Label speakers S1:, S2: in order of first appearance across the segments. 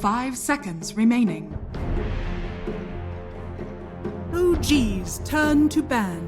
S1: 5 seconds remaining.
S2: OG's turn to ban.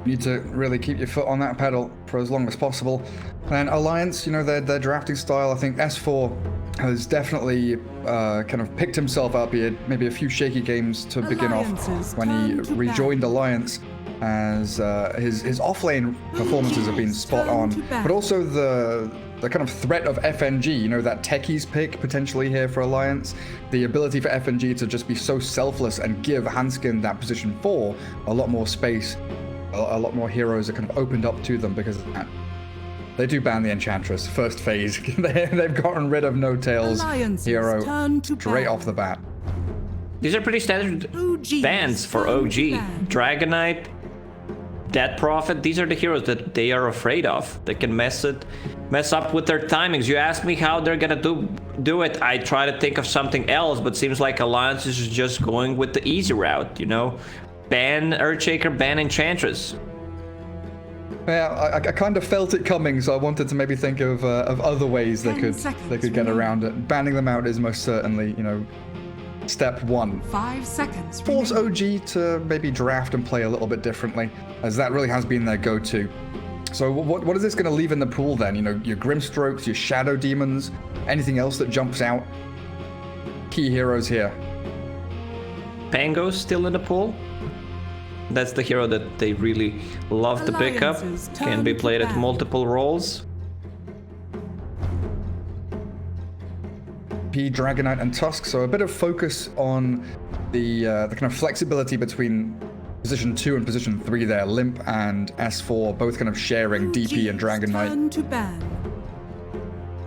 S3: You need to really keep your foot on that pedal for as long as possible. And Alliance, you know, their drafting style, I think S4 has definitely kind of picked himself up. He had maybe a few shaky games to begin off when he rejoined Alliance, as his off-lane performances have been spot on, but also the kind of threat of FNG, you know, that techies pick potentially here for Alliance, the ability for FNG to just be so selfless and give Hanskin that position 4 a lot more space. A lot more heroes are kind of opened up to them because of that. They do ban the Enchantress first phase. They've gotten rid of No Tails hero straight off the bat.
S4: These are pretty standard bans for OG. Dragonite, Dead Prophet, these are the heroes that they are afraid of. They can mess up with their timings. You ask me how they're gonna do it. I try to think of something else, but seems like Alliance is just going with the easy route, you know? Ban Earthshaker, ban Enchantress.
S3: Yeah, I kind of felt it coming, so I wanted to maybe think of other ways they could get around it. Banning them out is most certainly, you know, step 1.
S1: 5 seconds.
S3: Force OG to maybe draft and play a little bit differently, as that really has been their go-to. So what is this going to leave in the pool then? You know, your Grimstrokes, your Shadow Demons, anything else that jumps out? Key heroes here.
S4: Pango's still in the pool. That's the hero that they really love to pick up. Can be played at multiple roles.
S3: Dragonite and Tusk, so a bit of focus on the kind of flexibility between position 2 and position 3 there. Limp and S4 both kind of sharing DP and Dragonite.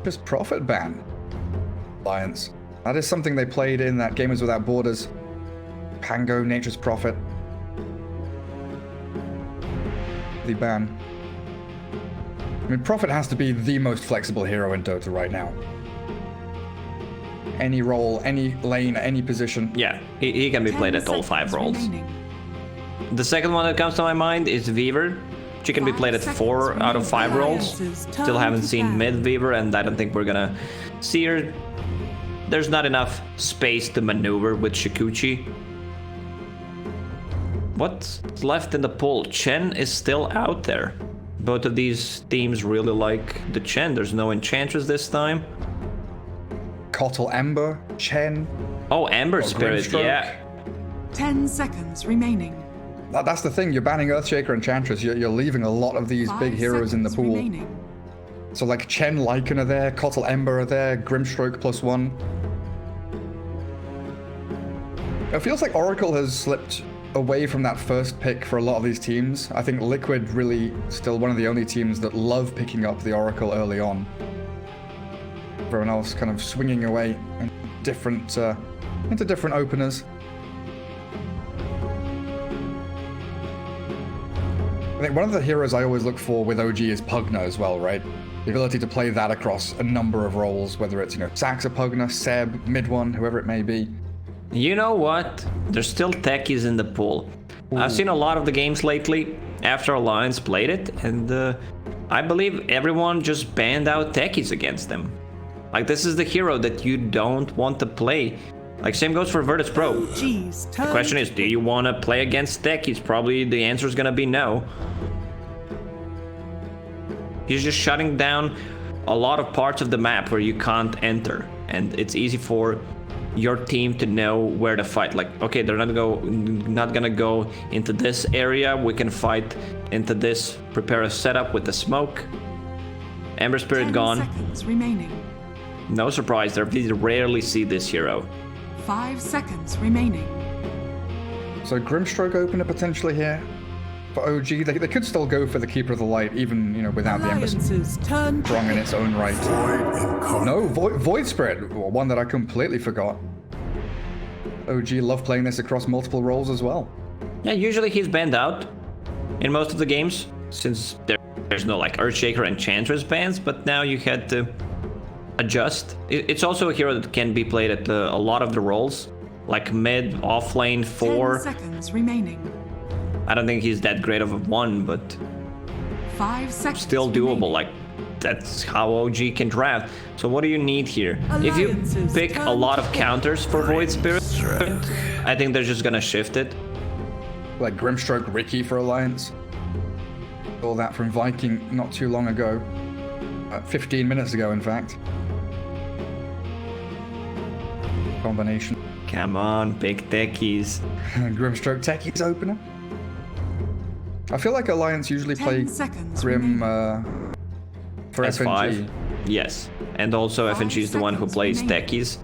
S3: Just Prophet ban Alliance. That is something they played in that Gamers Without Borders. Pango, Nature's Prophet. The ban. I mean, Prophet has to be the most flexible hero in Dota right now. Any role, any lane, any position.
S4: Yeah, he can be played at all 5 roles. The second one that comes to my mind is Weaver. She can be played at 4 out of 5 roles. Still haven't seen mid Weaver, and I don't think we're gonna see her. There's not enough space to maneuver with Shikuchi. What's left in the pool? Chen is still out there. Both of these teams really like the Chen. There's no Enchantress this time.
S3: Kotl Ember, Chen.
S4: Oh, Ember Spirit, yeah.
S1: 10 seconds remaining.
S3: That's the thing, you're banning Earthshaker Enchantress. You're leaving a lot of these big heroes in the pool. Remaining. So like Chen, Lycan are there, Kotl Ember are there, Grimstroke +1. It feels like Oracle has slipped away from that first pick for a lot of these teams. I think Liquid really still one of the only teams that love picking up the Oracle early on. Everyone else kind of swinging away into different openers. I think one of the heroes I always look for with OG is Pugna as well, right? The ability to play that across a number of roles, whether it's, you know, Saxa Pugna, Seb, mid one, whoever it may be.
S4: You know what? There's still techies in the pool. Ooh. I've seen a lot of the games lately after Alliance played it, and I believe everyone just banned out techies against them. Like, this is the hero that you don't want to play. Like, same goes for Virtus Pro. The question is, do you want to play against techies? Probably the answer is going to be no. He's just shutting down a lot of parts of the map where you can't enter, and it's easy for your team to know where to fight. Like, okay, they're not gonna go into this area. We can fight into this. Prepare a setup with the smoke. Ember Spirit
S1: 10
S4: gone.
S1: seconds remaining.
S4: No surprise there. We rarely see this hero.
S1: 5 seconds remaining.
S3: So Grimstroke opener potentially here for OG. They could still go for the Keeper of the Light, even, you know, without the Ember strong in its own right. No, Void Spirit, one that I completely forgot. OG love playing this across multiple roles as well.
S4: Yeah, usually he's banned out in most of the games, since there's no like Earthshaker and Enchantress bans, but now you had to adjust. It's also a hero that can be played at a lot of the roles, like mid, off lane, 4.
S1: 10 seconds remaining.
S4: I don't think he's that great of a one, but
S1: 5 seconds.
S4: still doable.
S1: remaining.
S4: Like, that's how OG can draft. So what do you need here? If you
S2: Alliances
S4: pick a
S2: turn
S4: lot
S2: to
S4: of counters for Void Spirit, I think they're just gonna shift it.
S3: Like Grimstroke Ricky for Alliance. All that from Viking not too long ago. 15 minutes ago, in fact. Combination.
S4: Come on, big techies.
S3: Grimstroke Techies opener. I feel like Alliance usually
S1: 10
S3: play
S1: seconds
S3: Grim
S1: remaining.
S3: for
S4: S5.
S3: FNG.
S4: Yes. And also
S1: 5
S4: FNG is the one who
S1: seconds
S4: plays
S1: remaining.
S4: techies.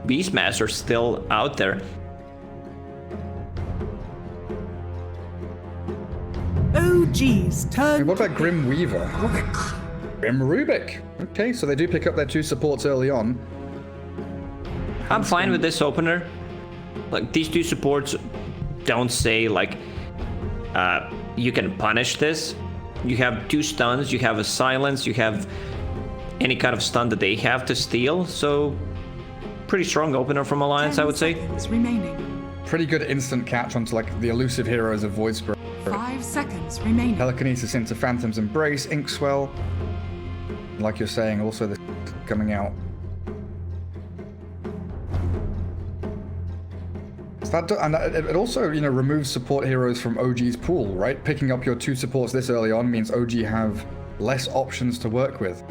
S4: Beastmaster's still out there.
S2: OG's
S3: Hey,
S2: turn.
S3: what about Grim Weaver? Grim Rubik. Okay, so they do pick up their 2 supports early on.
S4: I'm fine with this opener. Like, these 2 supports don't say, like, you can punish this. You have 2 stuns, you have a silence, you have any kind of stun that they have to steal. So, pretty strong opener from Alliance,
S1: 10
S4: I would say.
S1: seconds remaining.
S3: Pretty good instant catch onto like the elusive heroes of Void Spirit.
S1: 5 seconds remaining.
S3: Telekinesis into Phantom's Embrace, Inkswell. Like you're saying, also this coming out. So it also, you know, removes support heroes from OG's pool, right? Picking up your 2 supports this early on means OG have less options to work with.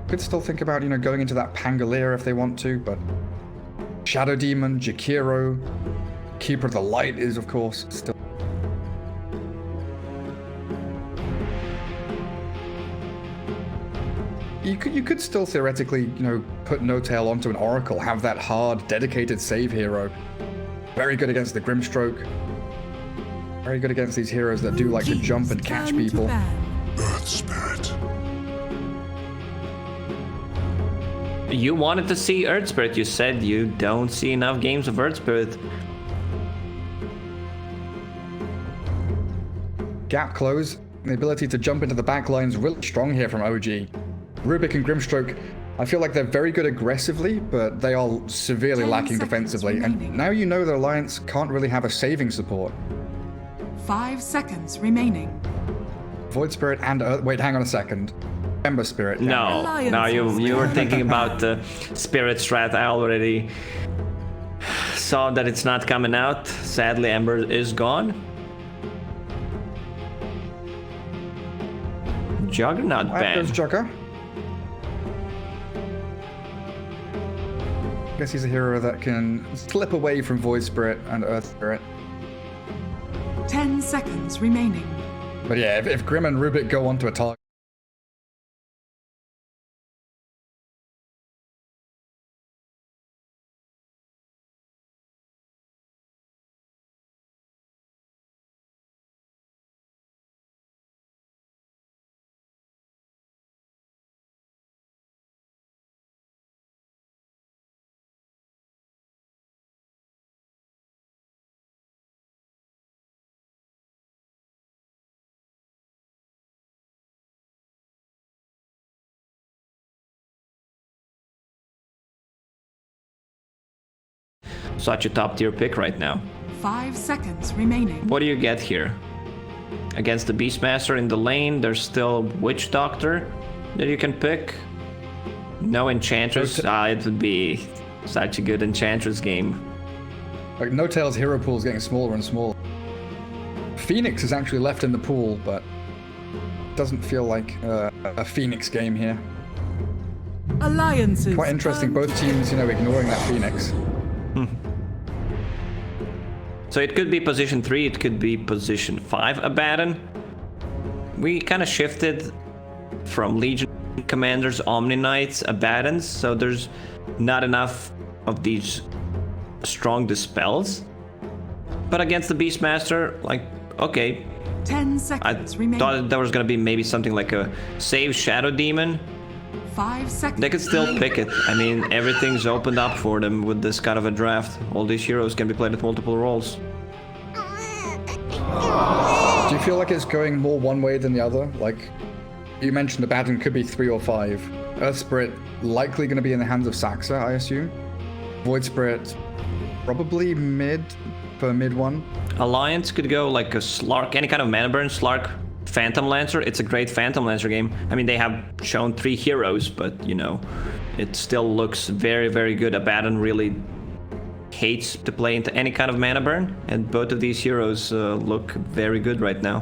S3: Could still think about, you know, going into that Pangolier if they want to, but Shadow Demon, Jakiro, Keeper of the Light is, of course, still. You could still theoretically, you know, put No Tail onto an Oracle, have that hard, dedicated save hero. Very good against the Grimstroke. Very good against these heroes that do like to jump and catch
S2: Turn to
S3: people.
S2: ban.
S5: Earth Spirit.
S4: You wanted to see Earth Spirit. You said you don't see enough games of Earth Spirit.
S3: Gap close. The ability to jump into the back line is really strong here from OG. Rubik and Grimstroke, I feel like they're very good aggressively, but they are severely
S1: 10
S3: lacking
S1: seconds
S3: defensively. And
S1: remaining.
S3: now you know the Alliance can't really have a saving support.
S1: 5 seconds remaining.
S3: Void Spirit and Earth. Wait, hang on a second. Ember Spirit.
S4: No, you were thinking about the Spirit strat. I already saw that it's not coming out. Sadly, Ember is gone. Juggernaut
S3: Alright,
S4: ban.
S3: there's Jugger. Guess he's a hero that can slip away from Void Spirit and Earth Spirit.
S1: 10 seconds remaining.
S3: But yeah, if Grim and Rubik go onto a target,
S4: Such a top tier pick right now.
S1: 5 seconds remaining.
S4: What do you get here? Against the Beastmaster in the lane, there's still Witch Doctor that you can pick. No Enchantress. It would be such a good Enchantress game.
S3: like No Tail's hero pool is getting smaller and smaller. Phoenix is actually left in the pool, but doesn't feel like a Phoenix game here.
S2: Alliances.
S3: Quite interesting,
S2: turn
S3: both teams, you know, ignoring that Phoenix.
S4: So it could be position 3, it could be position 5 Abaddon. We kind of shifted from Legion Commanders, Omni Knights, Abaddons, so there's not enough of these strong dispels. But against the Beastmaster, like, okay,
S1: 10
S4: I
S1: seconds remaining.
S4: thought there was gonna be maybe something like a Save Shadow Demon.
S1: 5 seconds.
S4: They could still pick it. I mean, everything's opened up for them with this kind of a draft. All these heroes can be played with multiple roles.
S3: Do you feel like it's going more one way than the other? Like, you mentioned Abaddon could be 3 or 5. Earth Spirit likely going to be in the hands of Saxa, I assume. Void Spirit, probably mid for mid one.
S4: Alliance could go like a Slark, any kind of mana burn, Slark, Phantom Lancer. It's a great Phantom Lancer game. I mean, they have shown 3 heroes, but you know, it still looks very, very good. Abaddon really hates to play into any kind of mana burn, and both of these heroes look very good right now.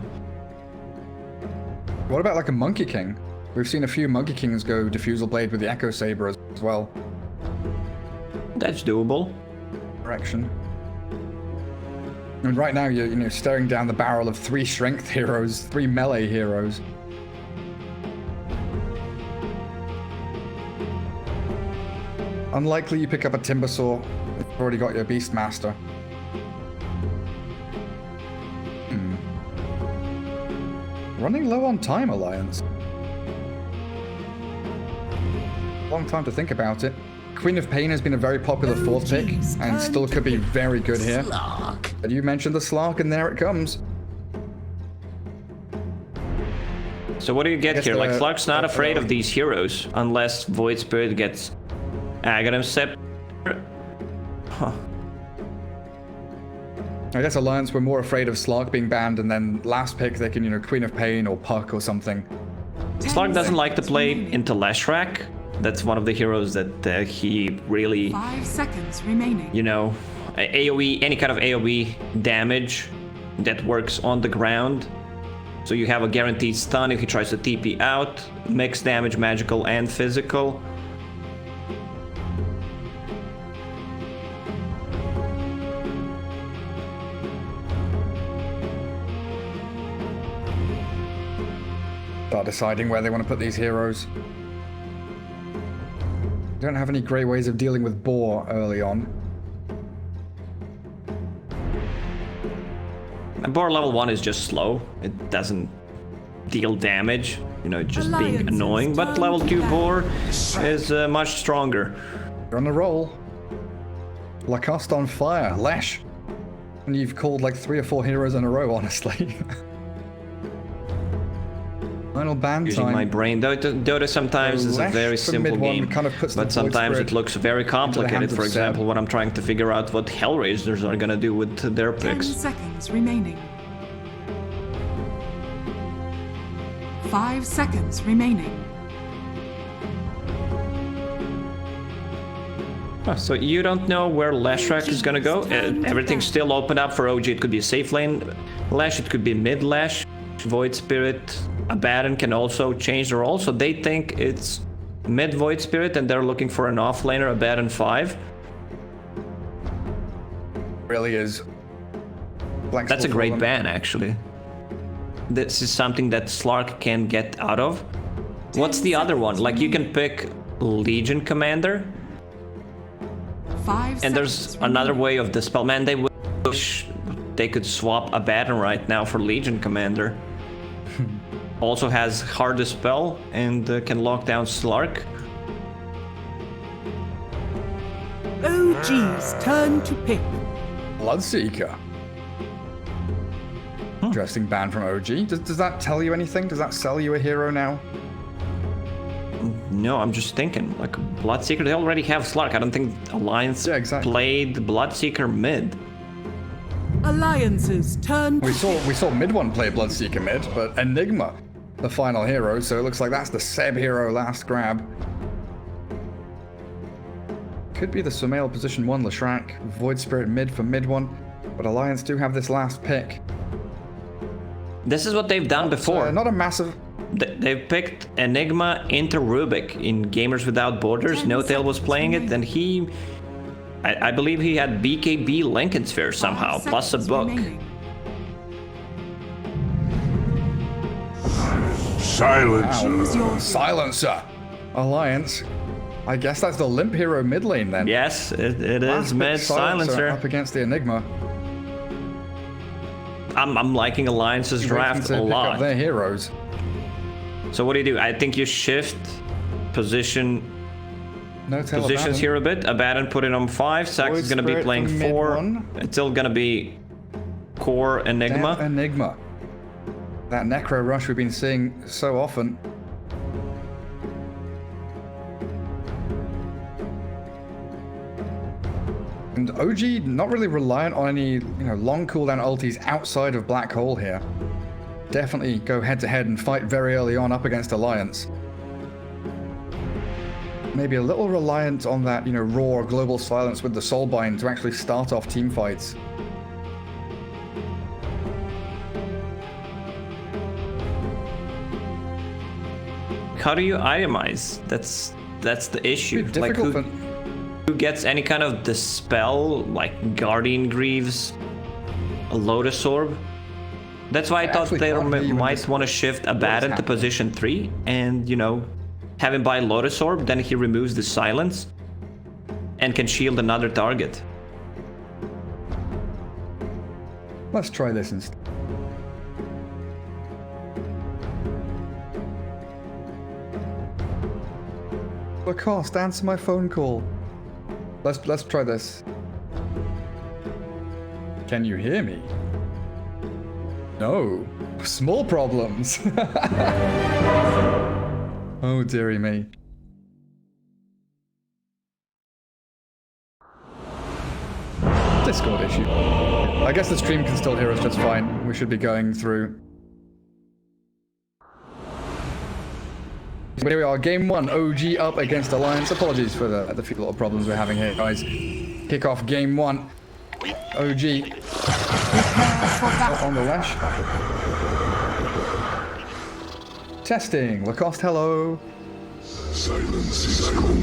S3: What about like a Monkey King? We've seen a few Monkey Kings go Diffusal Blade with the Echo Saber as well.
S4: That's doable.
S3: Direction. And right now you're staring down the barrel of 3 strength heroes, 3 melee heroes. Unlikely you pick up a Timbersaw. You've already got your Beastmaster. Running low on time, Alliance. Long time to think about it. Queen of Pain has been a very popular 4th pick, and still could be very good here. But you mentioned the Slark, and there it comes.
S4: So what do you get here? Like, Slark's not afraid of these heroes, unless Void Spirit gets Aghanim Scepter. Huh.
S3: I guess Alliance were more afraid of Slark being banned, and then last pick they can, Queen of Pain or Puck or something.
S4: Slark doesn't like to play into Leshrac. That's one of the heroes that he really,
S1: 5 seconds remaining.
S4: AoE, any kind of AoE damage that works on the ground. So you have a guaranteed stun if he tries to TP out, mixed damage, magical and physical.
S3: Start deciding where they want to put these heroes. Don't have any great ways of dealing with Boar early on.
S4: Boar level 1 is just slow. It doesn't deal damage, just being annoying. But level 2 Boar is much stronger.
S3: You're on the roll. Lacoste on fire. Lesh. And you've called like 3 or 4 heroes in a row, honestly. Final ban
S4: Using
S3: time.
S4: my brain. Dota sometimes is a very simple game,
S3: kind of puts
S4: but sometimes it looks very complicated. For example, when I'm trying to figure out what Hellraisers are gonna do with their
S1: 10
S4: picks.
S1: seconds remaining. 5 seconds remaining.
S4: So you don't know where Leshrac is gonna go? Everything's still open up for OG. It could be a safe lane Lash, it could be mid Lash, Void Spirit. Abaddon can also change the role, so they think it's mid Void Spirit and they're looking for an offlaner, Abaddon 5.
S3: Really is.
S4: That's a great ban, actually. This is something that Slark can get out of. What's the other one? Like, you can pick Legion Commander.
S1: 5
S4: And there's
S1: seconds
S4: another
S1: remaining.
S4: way of dispel. Man, they wish they could swap Abaddon right now for Legion Commander. Also has hard dispel and can lock down Slark.
S2: OG's turn to pick.
S3: Bloodseeker. Interesting ban from OG. Does that tell you anything? Does that sell you a hero now?
S4: No, I'm just thinking, like, Bloodseeker, they already have Slark. I don't think Alliance played Bloodseeker mid.
S2: Alliance's turn to
S3: We saw mid one play Bloodseeker mid, but Enigma, the final hero, so it looks like that's the Seb hero last grab. Could be the Sumail position 1 Leshrac, Void Spirit mid for mid one, but Alliance do have this last pick.
S4: This is what they've done before.
S3: Not a massive...
S4: They've picked Enigma into Rubik in Gamers Without Borders. No-Tail was playing it, and he... I believe he had BKB Lincoln Sphere somehow, plus a book.
S5: Silencer.
S3: Silencer. Alliance. I guess that's the Limp Hero mid lane then.
S4: Yes, it is
S3: Last
S4: mid
S3: pick
S4: Silencer.
S3: up against the Enigma.
S4: I'm liking Alliance's draft a
S3: Pick up
S4: lot.
S3: their heroes.
S4: So what do? I think you shift positions here a bit. Abaddon put it on 5. Sax is going to be playing 4. It's still going to be core Enigma.
S3: Enigma. That Necro Rush we've been seeing so often. And OG not really reliant on any, long cooldown ultis outside of Black Hole here. Definitely go head to head and fight very early on up against Alliance. Maybe a little reliant on that, raw global silence with the Soulbind to actually start off team fights.
S4: How do you itemize? That's the issue. Like who gets any kind of dispel, like Guardian Greaves, a Lotus Orb? That's why I thought they might want to shift Abaddon to position 3 and, have him buy Lotus Orb, then he removes the silence and can shield another target.
S3: Let's try this instead. Lacoste, answer my phone call. Let's try this. Can you hear me? No. Small problems. Oh dearie me. Discord issue. I guess the stream can still hear us just fine. We should be going through. But here we are, game 1, OG up against Alliance. Apologies for the few little problems we're having here, guys. Kick off game 1. OG. Oh, on the lash. Testing. Lacoste, hello.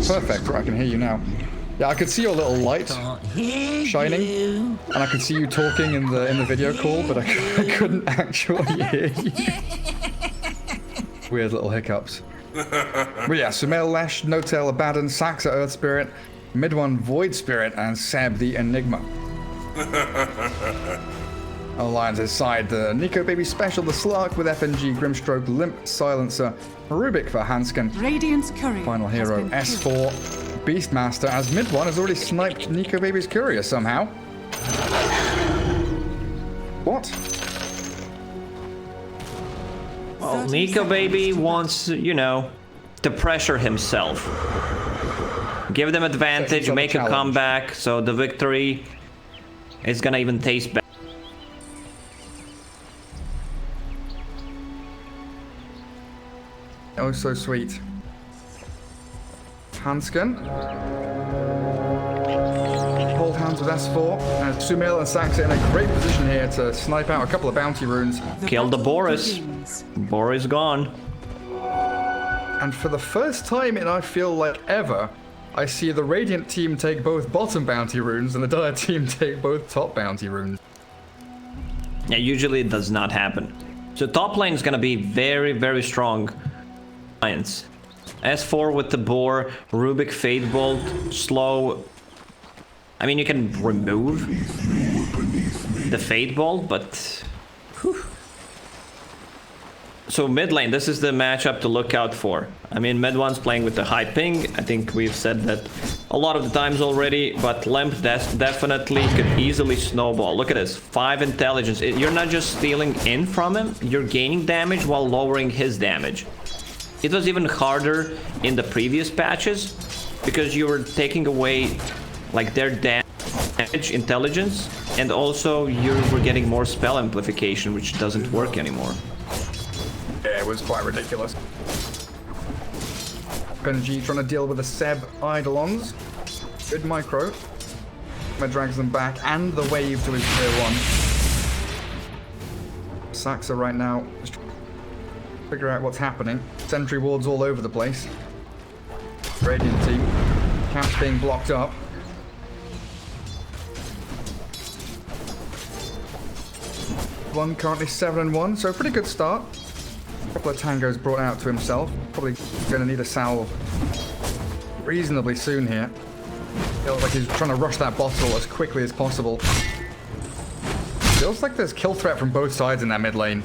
S3: Perfect, right, I can hear you now. Yeah, I could see your little light shining, and I could see you talking in the video call, but I couldn't actually hear you. Weird little hiccups. But yeah, Sumail Lash, No-Tail Abaddon, Saxa Earth Spirit, mid one Void Spirit, and Seb the Enigma. Alliance's side, the Nico Baby Special, the Slark with FNG, Grimstroke, Limp Silencer, Rubik for Hanskin.
S1: Radiant's courier.
S3: Final hero, S4, Beastmaster, as mid one has already sniped Nico Baby's courier somehow. What?
S4: Well, Nico Baby wants, to pressure himself. Give them advantage, make a comeback, so the victory is gonna even taste better.
S3: Oh, so sweet. Hanskin. Hold hands with S4. And Sumail and Saxa in a great position here to snipe out a couple of bounty runes.
S4: Kill the Boris. Boris gone.
S3: And for the first time in, I feel like, ever, I see the Radiant team take both bottom bounty runes and the Dire team take both top bounty runes.
S4: Yeah, usually it does not happen. So top lane is gonna be very, very strong. Alliance. S4 with the Boar, Rubik Fade Bolt, slow. I mean, you can remove the Fade Bolt, but... Whew. So mid lane, this is the matchup to look out for. I mean, mid one's playing with the high ping. I think we've said that a lot of the times already, but Limp definitely could easily snowball. Look at this, 5 intelligence. You're not just stealing in from him, you're gaining damage while lowering his damage. It was even harder in the previous patches because you were taking away like their damage intelligence, and also you were getting more spell amplification, which doesn't work anymore.
S3: Yeah, it was quite ridiculous. PNG trying to deal with the Seb Eidolons. Good micro. That drags them back, and the wave to his tier 1. Saxa right now just trying to figure out what's happening. Sentry wards all over the place. Radiant team. Camps being blocked up. One currently 7-1, so a pretty good start. A couple of tangos brought out to himself. Probably going to need a salve reasonably soon here. Feels like he's trying to rush that bottle as quickly as possible. Feels like there's kill threat from both sides in that mid lane.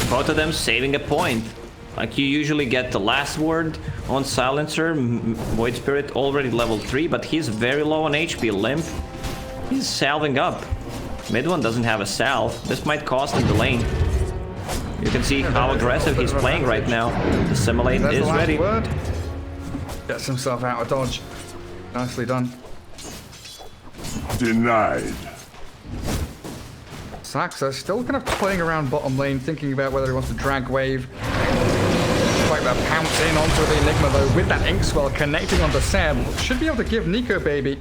S4: Both of them saving a point. Like, you usually get the last word on Silencer. Void Spirit already level 3, but he's very low on HP. Limp, he's salving up. Mid one doesn't have a salve. This might cost him the lane. You can see how aggressive he's playing right now. The Simulate is ready.
S3: Gets himself out of dodge. Nicely done.
S5: Denied.
S3: Saxa still kind of toying around bottom lane, thinking about whether he wants to drag wave. Quite the pounce in onto the Enigma though, with that Inkswell connecting onto Seb. Should be able to give Nico Baby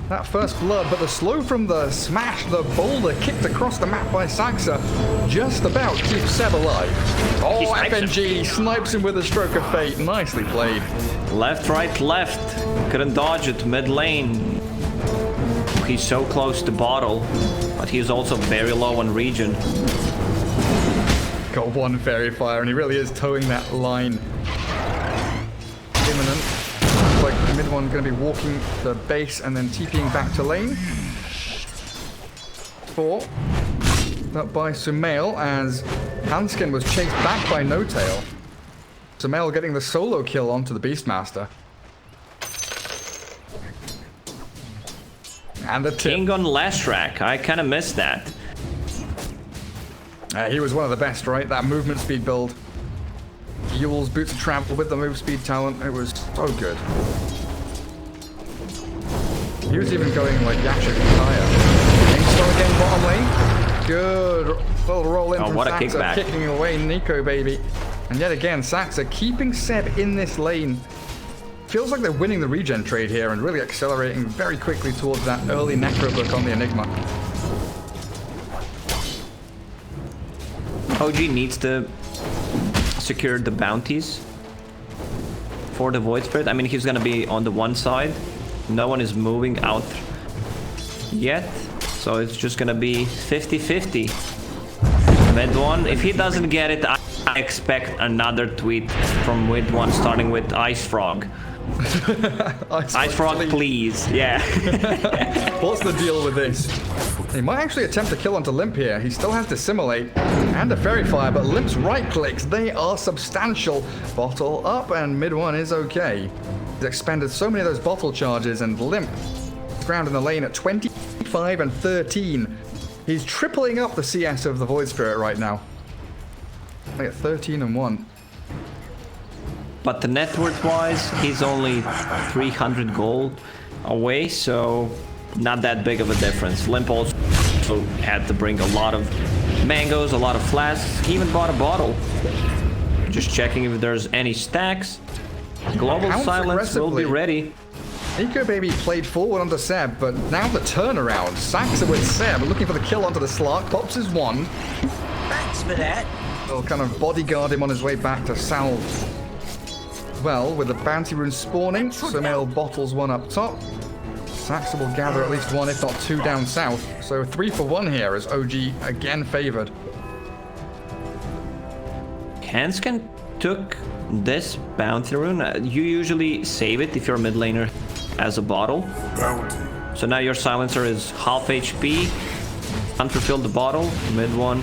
S3: that first blood, but the slow from the smash, the boulder kicked across the map by Saxa, just about keeps Seb alive. Oh, FNG snipes him with a stroke of fate. Nicely played.
S4: Left, right, left. Couldn't dodge it. Mid lane. He's so close to bottle, but he's also very low on regen.
S3: Got one Fairy Fire, and he really is towing that line. Imminent. Looks like the mid one going to be walking the base and then TPing back to lane. 4. Up by Sumail as Hanskin was chased back by No Tail. Sumail getting the solo kill onto the Beastmaster. And the tip.
S4: King on Lashrak. I kind of missed that.
S3: He was one of the best, right? That movement speed build. Yule's Boots of Travel with the move speed talent. It was so good. He was even going like Yasha higher. Inkswell again bottom lane. Good little roll in from
S4: what a
S3: Saxa,
S4: kickback.
S3: kicking away Nico Baby. And yet again, Saxa keeping Seb in this lane. Feels like they're winning the regen trade here and really accelerating very quickly towards that early necro book on the Enigma.
S4: OG needs to secure the bounties for the Void Spirit. I mean, he's gonna be on the one side. No one is moving out yet, so it's just gonna be 50-50. Mid one, if he doesn't get it, I expect another tweet from mid one starting with Ice Frog. Ice Frog, please. Yeah.
S3: What's the deal with this? He might actually attempt a kill onto Limp here. He still has Dissimulate and a Fairy Fire, but Limp's right clicks, they are substantial. Bottle up, and mid one is okay. He's expended so many of those bottle charges, and Limp ground in the lane at 25 and 13. He's tripling up the CS of the Void Spirit right now. Like at 13 and 1.
S4: But the net worth wise, he's only 300 gold away, so not that big of a difference. Limp also had to bring a lot of mangoes, a lot of flasks. He even bought a bottle. Just checking if there's any stacks. Global Silence will be ready.
S3: Nico Baby played forward onto Seb, but now the turnaround. Saxa with Seb, looking for the kill onto the Slark. Pops his one.
S6: Thanks for that.
S3: He'll kind of bodyguard him on his way back to salve. Well, with the bounty rune spawning, Sumail bottles one up top. Saxa will gather at least one, if not two, down south. So 3 for 1 here as OG again favored.
S4: Hanskin took this bounty rune. You usually save it if you're a mid laner as a bottle.
S5: Bounty.
S4: So now your silencer is half HP. Unfulfilled the bottle. Mid one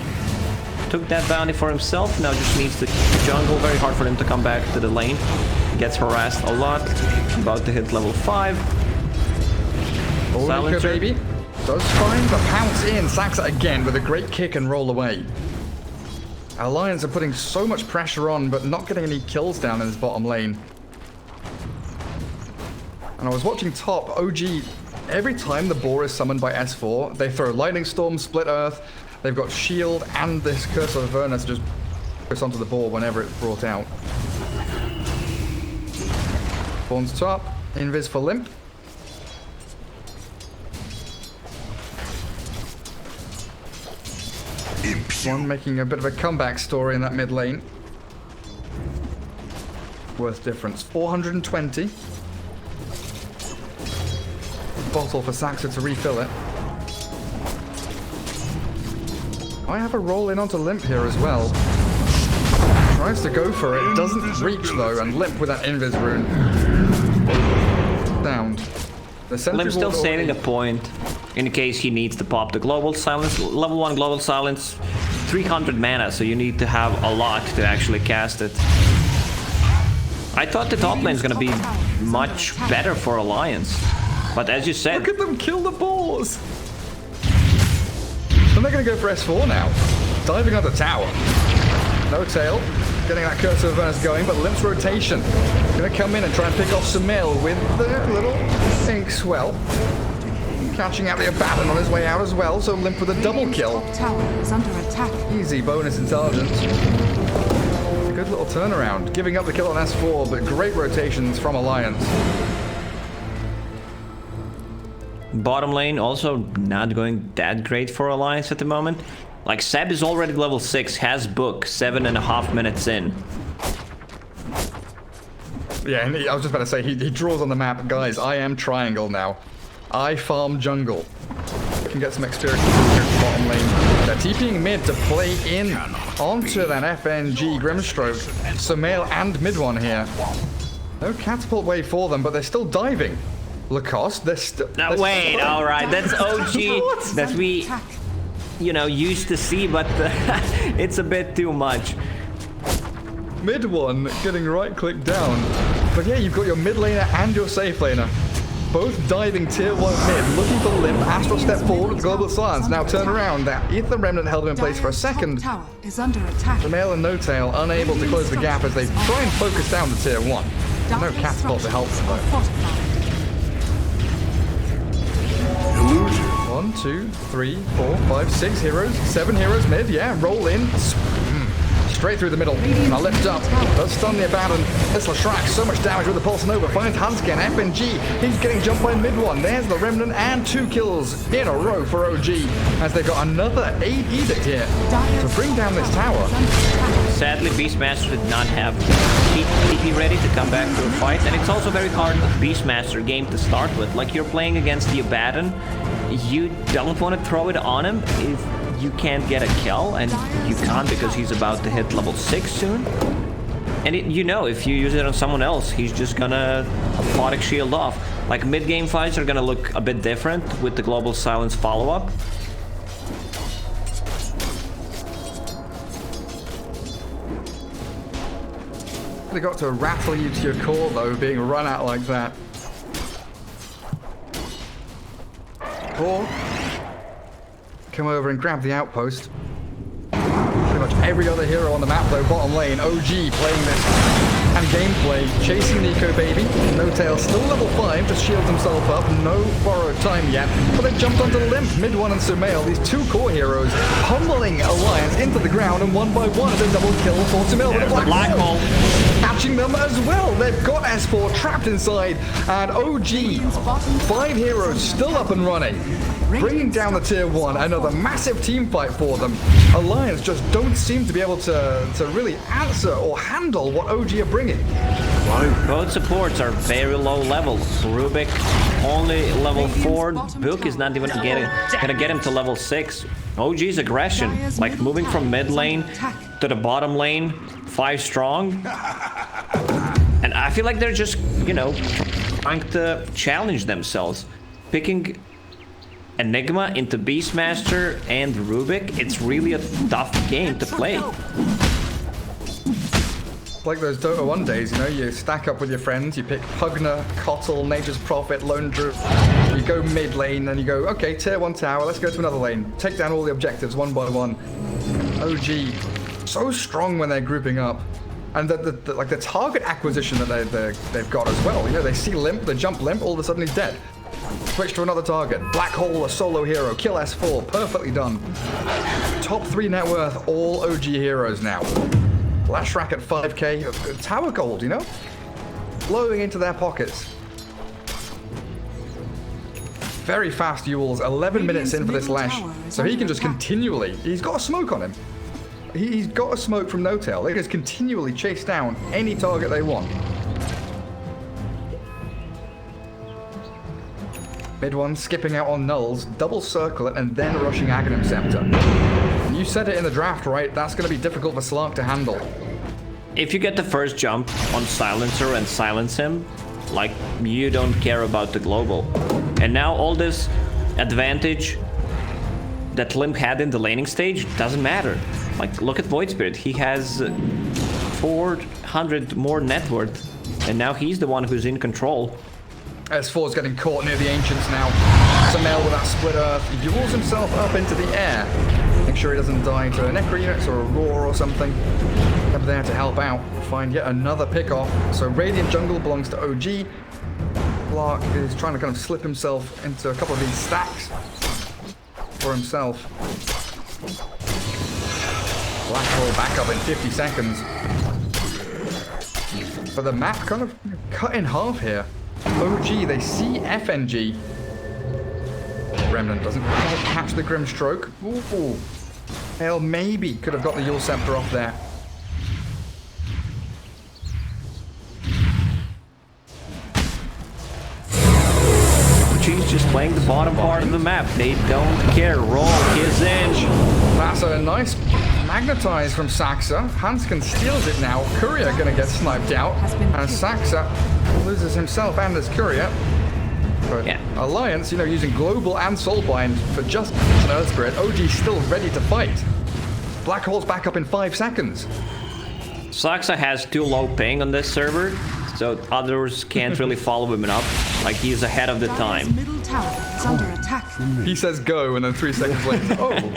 S4: took that bounty for himself. Now just needs the jungle. Very hard for him to come back to the lane. Gets harassed a lot. About to hit level 5.
S3: Nico Baby does find the pounce in. Saxa again with a great kick and roll away. Our Lions are putting so much pressure on, but not getting any kills down in this bottom lane. And I was watching top. OG, every time the boar is summoned by S4, they throw Lightning Storm, Split Earth. They've got Shield and this Curse of Avernus just goes onto the boar whenever it's brought out. Spawns top. Invis for Limp. One making a bit of a comeback story in that mid lane. Worth difference. 420. Bottle for Saxa to refill it. I have a roll in onto Limp here as well. Tries to go for it. Doesn't reach though, and Limp with that Invis rune. Downed.
S4: Limp's still saving a point in case he needs to pop the global silence. Level 1 global silence, 300 mana, so you need to have a lot to actually cast it. I thought the top lane is gonna be much better for Alliance, but as you said,
S3: look at them kill the boars. And they're gonna go for S4 now, diving on the tower. No tail. Getting that Curse of Avernus going, but Limp's rotation. Gonna come in and try and pick off Sumail with the little Inkswell. catching out the Abaddon on his way out as well, so Limp with a double
S1: Radiant's
S3: kill.
S1: top tower is under attack.
S3: Easy bonus intelligence. A good little turnaround. Giving up the kill on S4, but great rotations from Alliance.
S4: Bottom lane also not going that great for Alliance at the moment. Like, Seb is already level 6, has book 7.5 minutes in.
S3: Yeah, and I was just about to say, he draws on the map. Guys, I am triangle now. I farm jungle. I can get some experience in bottom lane. They're TPing mid to play in onto that FNG Grimstroke. Sumail and mid one here. No catapult wave for them, but they're still diving. Lacoste, they're still...
S4: Wait, alright, that's OG that we, you know, used to see, but it's a bit too much.
S3: Mid one getting right click down. But yeah, you've got your mid laner and your safe laner. Both diving tier 1 mid, looking for Limp. Astral step forward with Global Silence. Now turn around. That Ether Remnant held him in place for a second.
S1: Tower is under attack.
S3: Sumail and No Tail unable to close the gap as they try and focus down the tier 1. No catapult to help them though. 1, 2, 3, 4, 5, 6 heroes, 7 heroes mid, yeah, roll in. Straight through the middle. Now lift up. Does stun the Abaddon. This Lashrak, so much damage with the Pulse Nova. Finds Hanskin. FNG. He's getting jumped by mid one. There's the Remnant and 2 kills in a row for OG. As they've got another 8 Edict here to bring down this tower.
S4: Sadly, Beastmaster did not have TP ready to come back to a fight. And it's also very hard Beastmaster game to start with. Like, you're playing against the Abaddon. You don't want to throw it on him if you can't get a kill, and you can't because he's about to hit level 6 soon. And you know, if you use it on someone else, he's just gonna Aphotic Shield off. Like, mid-game fights are gonna look a bit different with the Global Silence follow-up.
S3: They got to rattle you to your core though, being run out like that. Or come over and grab the outpost. Pretty much every other hero on the map though, bottom lane, OG playing this. And gameplay, chasing Nico baby. No Tail still level 5, just shields himself up. No borrowed time yet. But they jumped onto Limp, mid one and Sumail. These 2 core heroes pummeling Alliance into the ground, and one by one is a double kill for Sumail with a black hole. Catching them as well. They've got S4 trapped inside, and OG 5 heroes still up and running. Bringing down the tier 1, another massive team fight for them. Alliance just don't seem to be able to really answer or handle what OG are bringing.
S4: Both supports are very low levels. Rubik only level 4. Book is not even gonna get him to level 6. OG's aggression, like moving from mid lane to the bottom lane, 5 strong. And I feel like they're just, you know, trying to challenge themselves. Picking Nigma into Beastmaster and Rubik, it's really a tough game to play.
S3: Like those Dota 1 days, you know, you stack up with your friends, you pick Pugna, Kotl, Nature's Prophet, Lone Druid, you go mid lane, and you go, okay, tier 1 tower, let's go to another lane. Take down all the objectives one by one. OG, so strong when they're grouping up. And the target acquisition that they've got as well. You know, they see Limp, they jump Limp, all of a sudden he's dead. Switch to another target. Black Hole, a solo hero. Kill S4. Perfectly done. Top 3 net worth, all OG heroes now. Lashrak at 5k. Tower gold, you know? Flowing into their pockets. Very fast Yules. 11 minutes in for this Lash. So he can just continually... He's got a smoke on him. He's got a smoke from No Tail. They just continually chase down any target they want. Mid one skipping out on nulls, double circle it, and then rushing Aghanim Scepter. And you said it in the draft, right? That's going to be difficult for Slark to handle.
S4: If you get the first jump on Silencer and silence him, like, you don't care about the global. And now all this advantage that Limp had in the laning stage doesn't matter. Like, look at Voidspirit. He has 400 more net worth, and now he's the one who's in control.
S3: S4's getting caught near the Ancients now. Sumail with that split earth. He rolls himself up into the air. Make sure he doesn't die to a Necro Unit or a Roar or something. Up there to help out. Find yet another pick-off. So Radiant Jungle belongs to OG. Lark is trying to kind of slip himself into a couple of these stacks for himself. Black hole back up in 50 seconds. But the map kind of cut in half here. OG, they see FNG. Remnant doesn't quite catch the Grim Stroke. Ooh. Hell, maybe could have got the Yule Scepter off there.
S4: OG's just playing the bottom part of the map. They don't care. Roll his inch.
S3: That's a nice magnetize from Saxa. Hansken steals it now. Courier gonna get sniped out. And Saxa loses himself and his Courier. But
S4: yeah.
S3: Alliance, you know, using Global and Soulbind for just an Earthspirit. OG's still ready to fight. Black Hole's back up in 5 seconds.
S4: Saxa has too low ping on this server, so others can't really follow him up. Like, he's ahead of the
S1: Dire's
S4: time.
S1: middle tower is under attack.
S3: He says go, and then 3 seconds later, oh.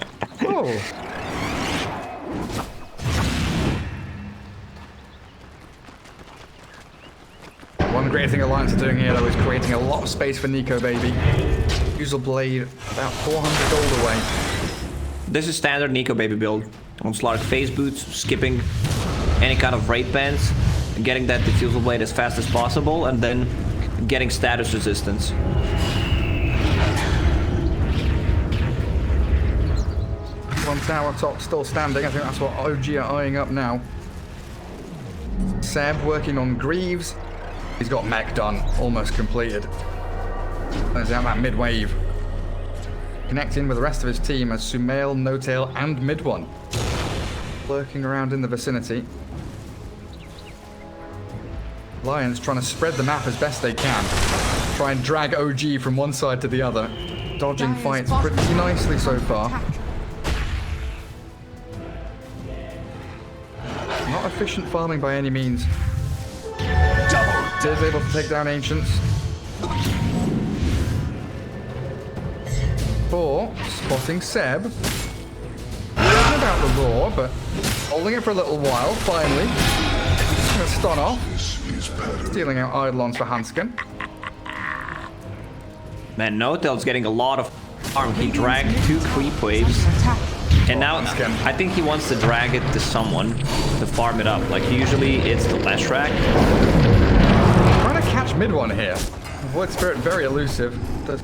S3: One great thing Alliance are doing here, though, is creating a lot of space for Nico, baby. Usual Blade, about 400 gold away.
S4: This is standard Nico baby build. On Slark phase boots, skipping any kind of raid bans, getting that diffusal blade as fast as possible, and then getting status resistance.
S3: One tower top still standing. I think that's what OG are eyeing up now. Seb working on Greaves. He's got mech done, almost completed. There's out that mid wave. Connecting with the rest of his team as Sumail, No-Tail, and Mid1. Lurking around in the vicinity. Lions trying to spread the map as best they can. Try and drag OG from one side to the other. Dodging fights pretty nicely so far. Not efficient farming by any means. Is able to take down Ancients. 4, spotting Seb. Not about the lore, but holding it for a little while, finally. Gonna stun off. Stealing out Eidolons for Hansken.
S4: Man, No-Tail's getting a lot of farm. He dragged 2 creep waves. And now, I think he wants to drag it to someone to farm it up. Like, usually it's the Leshrac.
S3: Trying to catch Mid1 here. Void Spirit very elusive. Does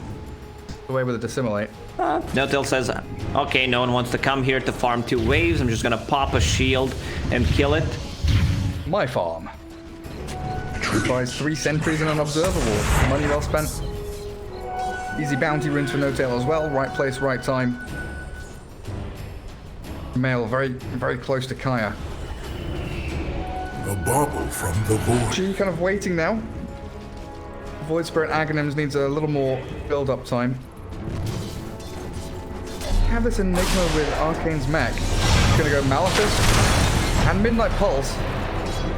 S3: away with a Dissimilate.
S4: No-Tail says, okay, no one wants to come here to farm 2 waves. I'm just gonna pop a shield and kill it.
S3: My farm. Buys 3 sentries and an observable. Money well spent. Easy bounty runes for No-Tail as well. Right place, right time. Male very, very close to Kaya.
S5: A bauble from the void.
S3: G kind of waiting now. Void Spirit Aghanims needs a little more build-up time. Have this Enigma with Arcane's mech. Gonna go Malefice and Midnight Pulse.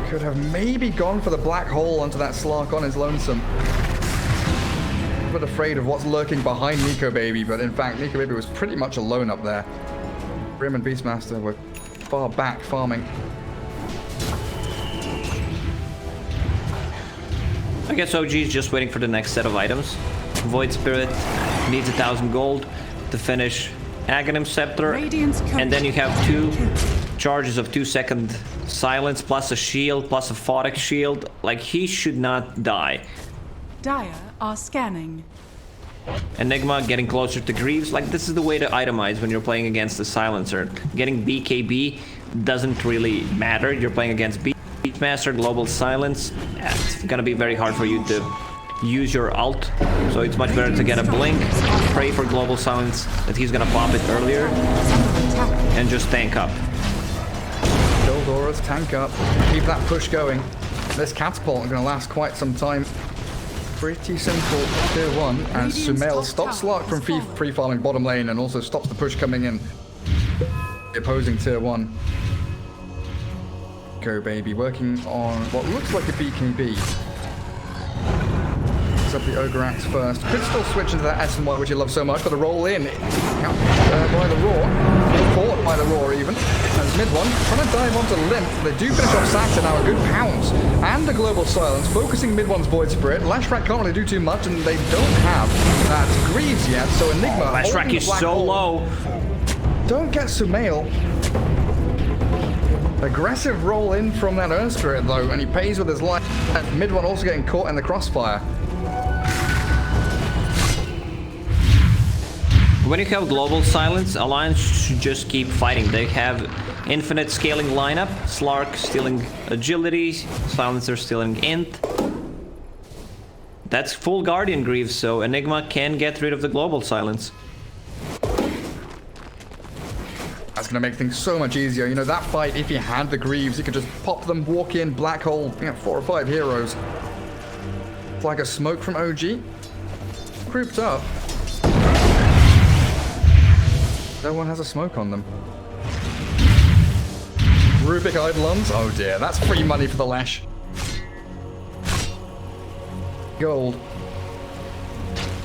S3: Could have maybe gone for the black hole onto that Slark on his lonesome. A bit afraid of what's lurking behind Nico Baby, but in fact Nico Baby was pretty much alone up there. Grim and Beastmaster were far back farming.
S4: I guess OG is just waiting for the next set of items. Void Spirit needs 1,000 gold to finish Aghanim Scepter. And then you have 2 charges of 2-second silence, plus a shield, plus a Photic shield. Like, he should not die.
S2: Dire are scanning.
S4: Enigma getting closer to Greaves. Like, this is the way to itemize when you're playing against the Silencer. Getting BKB doesn't really matter. You're playing against Beastmaster, Global Silence. It's gonna be very hard for you to use your ult. So it's much better to get a blink, pray for Global Silence that he's gonna pop it earlier, and just tank up.
S3: Dora's tank up. Keep that push going. This catapult is gonna last quite some time. Pretty simple tier 1, and Sumail stops Slark from free farming bottom lane and also stops the push coming in. The opposing tier 1. Go baby, working on what looks like a BKB. picks up the Ogre Axe first. Could still switch into that S and Y, which he loves so much, but a roll in. By the Roar. Caught by the Roar even. As mid one, trying to dive onto Limp. They do finish off Saxon now, a good pounce. And a Global Silence, focusing mid one's Void Spirit. Lashrak can't really do too much, and they don't have that Greaves yet, so Enigma...
S4: Lashrak is so low.
S3: Don't get Sumail. Aggressive roll in from that Earth Spirit though, and he pays with his life. Mid one also getting caught in the crossfire.
S4: When you have Global Silence, Alliance should just keep fighting. They have infinite scaling lineup. Slark stealing Agility, Silencer stealing Int. That's full Guardian Greaves, so Enigma can get rid of the Global Silence.
S3: That's going to make things so much easier. You know, that fight, if he had the Greaves, he could just pop them, walk in, black hole, 4 or 5 heroes. It's like a smoke from OG. Grouped up. No one has a smoke on them. Rubik Eidolons. Oh dear, that's free money for the Lash. Gold.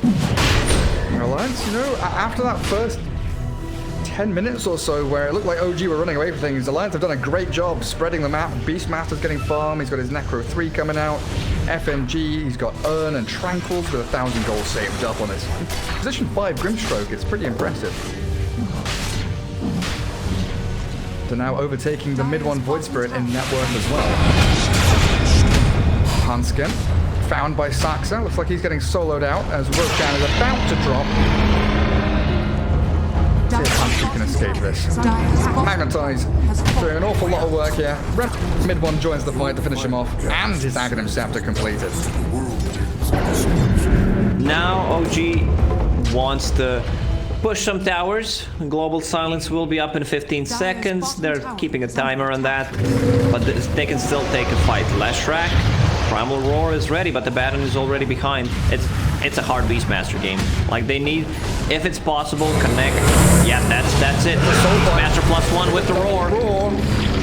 S3: Alliance, you know, after that first 10 minutes or so where it looked like OG were running away from things, Alliance have done a great job spreading them out. Beastmaster's getting farm, he's got his Necro 3 coming out. FMG, he's got Urn and Tranquils with 1,000 gold saved up on his position 5 Grimstroke. It's pretty impressive. So now overtaking the mid one Void Spirit in net worth as well. Hanskin, found by Saxa. Looks like he's getting soloed out as Roshan is about to drop. See if Hanskin can escape this. Magnetize, doing an awful lot of work here. Mid one joins the fight to finish him off, and his Aghanim Scepter completed.
S4: Now OG wants to push some towers. Global Silence will be up in 15 seconds. They're keeping a timer on that, but they can still take a fight. Lashrak, Primal Roar is ready, but the Baton is already behind. It's a hard Beastmaster game. Like, they need, if it's possible, connect. Yeah, that's it. Beastmaster +1 with the Roar.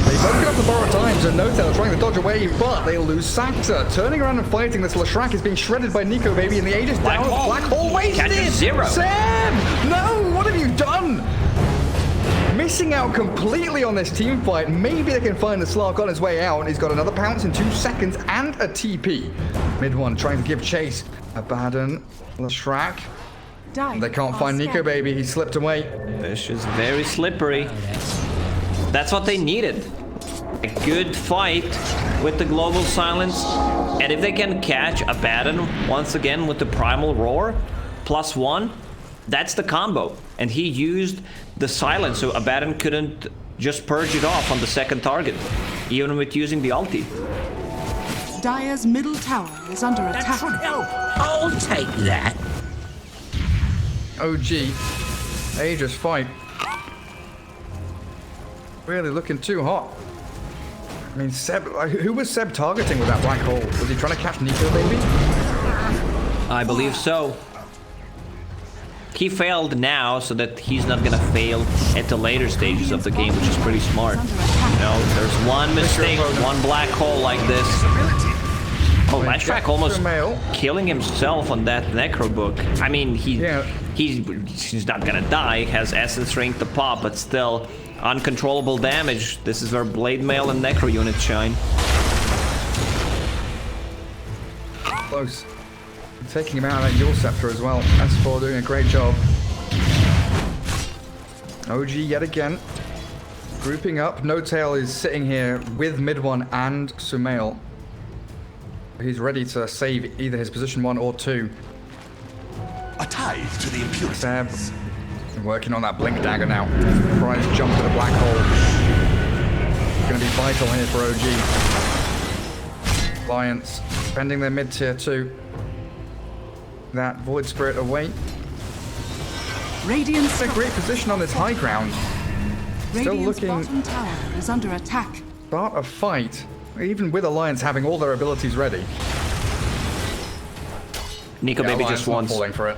S3: They both get up the bar of times, and No-Tail trying to dodge away, but they lose Saxa. Turning around and fighting, this Lashrak is being shredded by Nico Baby, and the Aegis down. Black Hole wasted!
S4: Zero.
S3: Sam! No! What have you done? Missing out completely on this team fight. Maybe they can find the Slark on his way out. He's got another pounce in 2 seconds and a TP. Mid one trying to give chase. Abaddon, Lashrak. They can't find Nico Baby. He slipped away.
S4: This is very slippery. That's what they needed. A good fight with the Global Silence. And if they can catch Abaddon once again with the Primal Roar, +1, that's the combo. And he used the Silence, so Abaddon couldn't just purge it off on the second target, even with using the ulti.
S1: Dire's middle tower is under attack.
S6: That should help. I'll take that.
S3: OG, Aegis fight. Really looking too hot. I mean, Seb, who was Seb targeting with that black hole? Was he trying to catch Nico Baby?
S4: I believe so. He failed now, so that he's not gonna fail at the later stages of the game, which is pretty smart. You know, there's one mistake, one black hole like this. Oh, Lashrak almost killing himself on that Necro book. I mean, he's not gonna die. He has Essence Ring to pop, but still, uncontrollable damage. This is where Blade Mail and Necro units shine.
S3: Close. Taking him out of that Yule Scepter as well. S4 doing a great job. OG yet again. Grouping up. No-Tail is sitting here with mid one and Sumail. He's ready to save either his position 1 or 2.
S5: A tithe to the impurity.
S3: Seb working on that Blink Dagger now. Prize jump to the black hole. Going to be vital here for OG. Alliance spending their mid-tier 2. That Void Spirit away.
S1: Radiant's
S3: It's a great position on this high ground. Still looking.
S1: bottom tower is under attack.
S3: Start a fight, even with Alliance having all their abilities ready.
S4: Nico Baby just wants
S3: falling for it.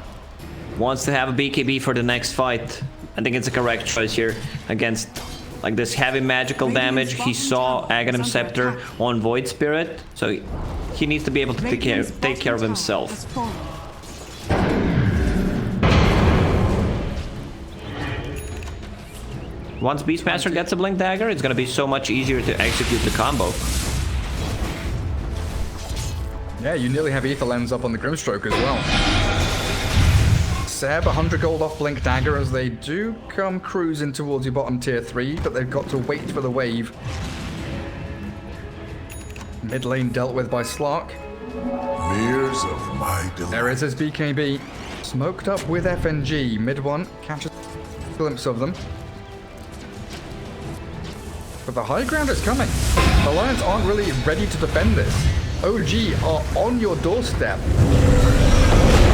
S4: Wants to have a BKB for the next fight. I think it's a correct choice here against like this heavy magical damage. He saw Aghanim Scepter on Void Spirit, so he needs to be able to take care of himself. Once Beastmaster gets a Blink Dagger, it's gonna be so much easier to execute the combo.
S3: Yeah, you nearly have Ether Lens up on the Grimstroke as well. Seb, 100 gold off Blink Dagger as they do come cruising towards your bottom tier 3, but they've got to wait for the wave. Mid lane dealt with by Slark.
S5: Mirrors of my delight.
S3: There is his BKB. Smoked up with FNG. Mid one catches a glimpse of them. But the high ground is coming. Alliance aren't really ready to defend this. OG are on your doorstep.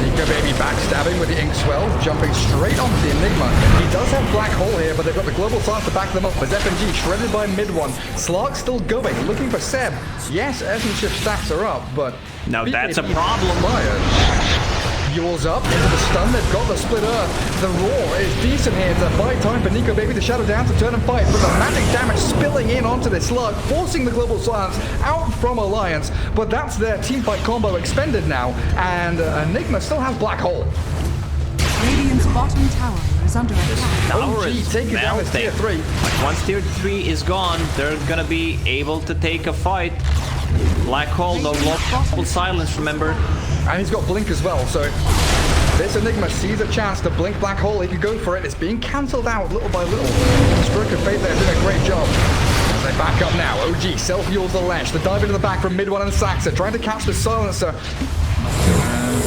S3: Nico Baby backstabbing with the Ink Swell, jumping straight onto the Enigma. He does have Black Hole here, but they've got the Global Silence to back them up. As FNG shredded by mid one. Slark still going, looking for Seb. Yes, Essence Shift stacks are up, but...
S4: Now that's a problem.
S3: Yule's up into the stun. They've got the split earth. The roar is decent here to buy time for Nico Baby to shadow down to turn and fight. But the magic damage spilling in onto this slug, forcing the Global Silence out from Alliance. But that's their teamfight combo expended now. And Enigma still has Black Hole.
S1: Radiant's bottom tower is under attack.
S4: Tower
S3: OG
S4: is
S3: taking down his tier 3.
S4: But once tier 3 is gone, they're gonna be able to take a fight. Black Hole, no global silence, remember?
S3: And he's got Blink as well, so this Enigma sees a chance to blink Black Hole. He could go for it. It's being cancelled out little by little. Stroke of Fate there doing a great job. They back up now. OG self-yules the Lash. The dive into the back from mid one and Saxa, trying to catch the Silencer.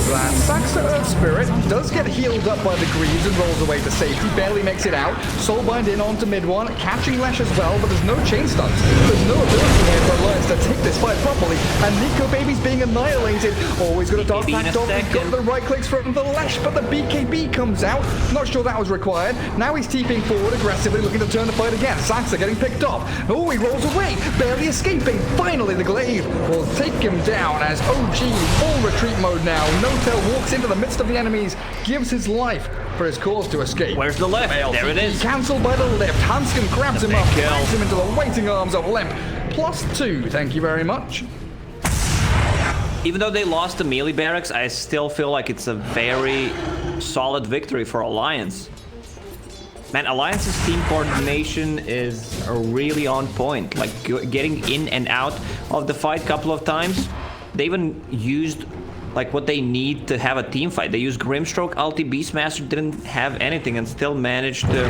S3: That Saxa TSpirit does get healed up by the Greaves and rolls away to safety, barely makes it out. Soulbind in onto mid one, catching Lash as well, but there's no chain stuns. There's no ability here for Alliance to take this fight properly, and Nico Baby's being annihilated. Always got a dark back dog, he got the right clicks from the Lash, but the BKB comes out. Not sure that was required. Now he's TPing forward aggressively, looking to turn the fight again. Saxa getting picked off. Oh, he rolls away, barely escaping. Finally, the glaive will take him down as OG full retreat mode now. No-Tail walks into the midst of the enemies, gives his life for his cause to escape.
S4: Where's the left? There it is.
S3: Cancelled by the left. Hanskin grabs him up,
S4: kill.
S3: drags him into the waiting arms of Limp. +2, thank you very much.
S4: Even though they lost the melee barracks, I still feel like it's a very solid victory for Alliance. Man, Alliance's team coordination is really on point. Like, getting in and out of the fight a couple of times. They even used like what they need to have a team fight. They used Grimstroke, ulti, Beastmaster didn't have anything and still managed to...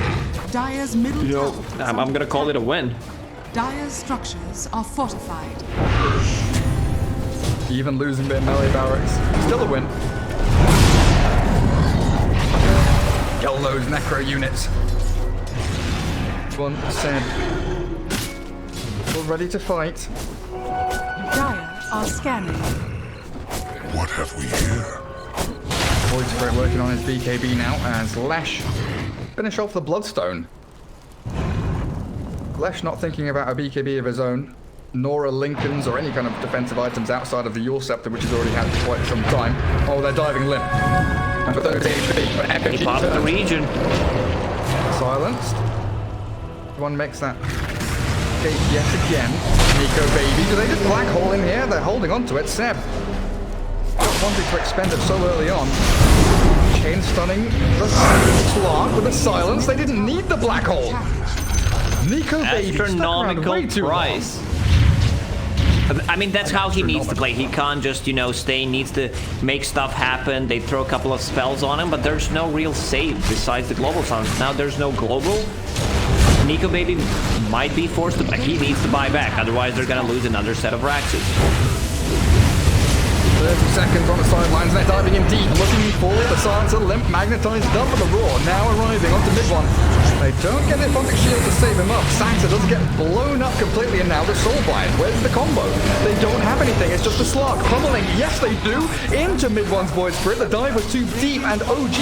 S1: Dire's middle tower.
S4: I'm gonna call it a win.
S1: Dire's structures are fortified.
S3: Even losing their melee barracks, still a win. Kill those necro units. One said, we're ready to fight.
S2: Dire are scanning.
S5: What have we here?
S3: TSpirit working on his BKB now as Lash finish off the Bloodstone. Lash not thinking about a BKB of his own, nor a Lincoln's or any kind of defensive items outside of the Yule Scepter, which he's already had for quite some time. Oh, they're diving Limp. And for those HP, but epic
S4: He popped the region.
S3: Silenced. One makes that escape yet again. Nico Baby, do they just Black Hole in here? They're holding on to it. Seb not wanting to expend it so early on. Chain stunning the Slark with a silence. They didn't need the Black Hole. Nico Baby
S4: Astronomical price. I mean, that's how he needs to play. He can't just, you know, stay. He needs to make stuff happen. They throw a couple of spells on him, but there's no real save besides the global silence. Now there's no global. Nico Baby might be forced to... He needs to buy back, otherwise they're gonna lose another set of Raxes.
S3: 30 seconds on the sidelines, and they're diving in deep, looking for the Silencer. Limp magnetized up for the Roar, now arriving onto mid one. They don't get their Phonic Shield to save him up. Saxa doesn't get blown up completely, and now the Soulbind. Where's the combo? They don't have anything, it's just a Slark pummeling. Yes, they do, into mid one's Void Spirit. The dive was too deep, and OG,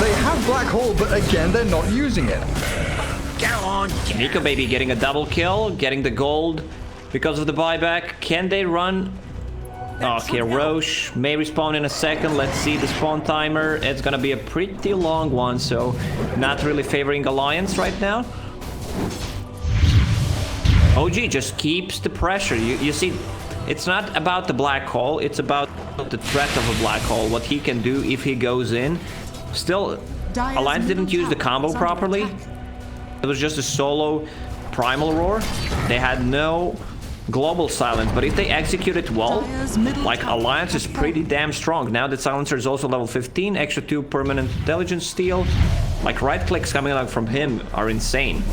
S3: they have Black Hole, but again, they're not using it.
S6: Go on,
S4: Nico Baby getting a double kill, getting the gold because of the buyback. Can they run? Okay, Roche may respawn in a second. Let's see the spawn timer. It's gonna be a pretty long one, so not really favoring Alliance right now. OG just keeps the pressure. You see, It's not about the black hole, it's about the threat of a black hole, what he can do if he goes in. Still,
S1: Dire's
S4: Alliance didn't
S1: middle
S4: use the
S1: tower
S4: combo
S1: is under
S4: properly.
S1: attack.
S4: It was just a solo primal roar. They had no global silence, but if they execute it well,
S1: Dire's middle
S4: like
S1: tower
S4: Alliance is
S1: has
S4: pretty
S1: fallen.
S4: damn strong. Now that Silencer is also level 15, extra 2 permanent intelligence steal. Like right clicks coming out from him are insane.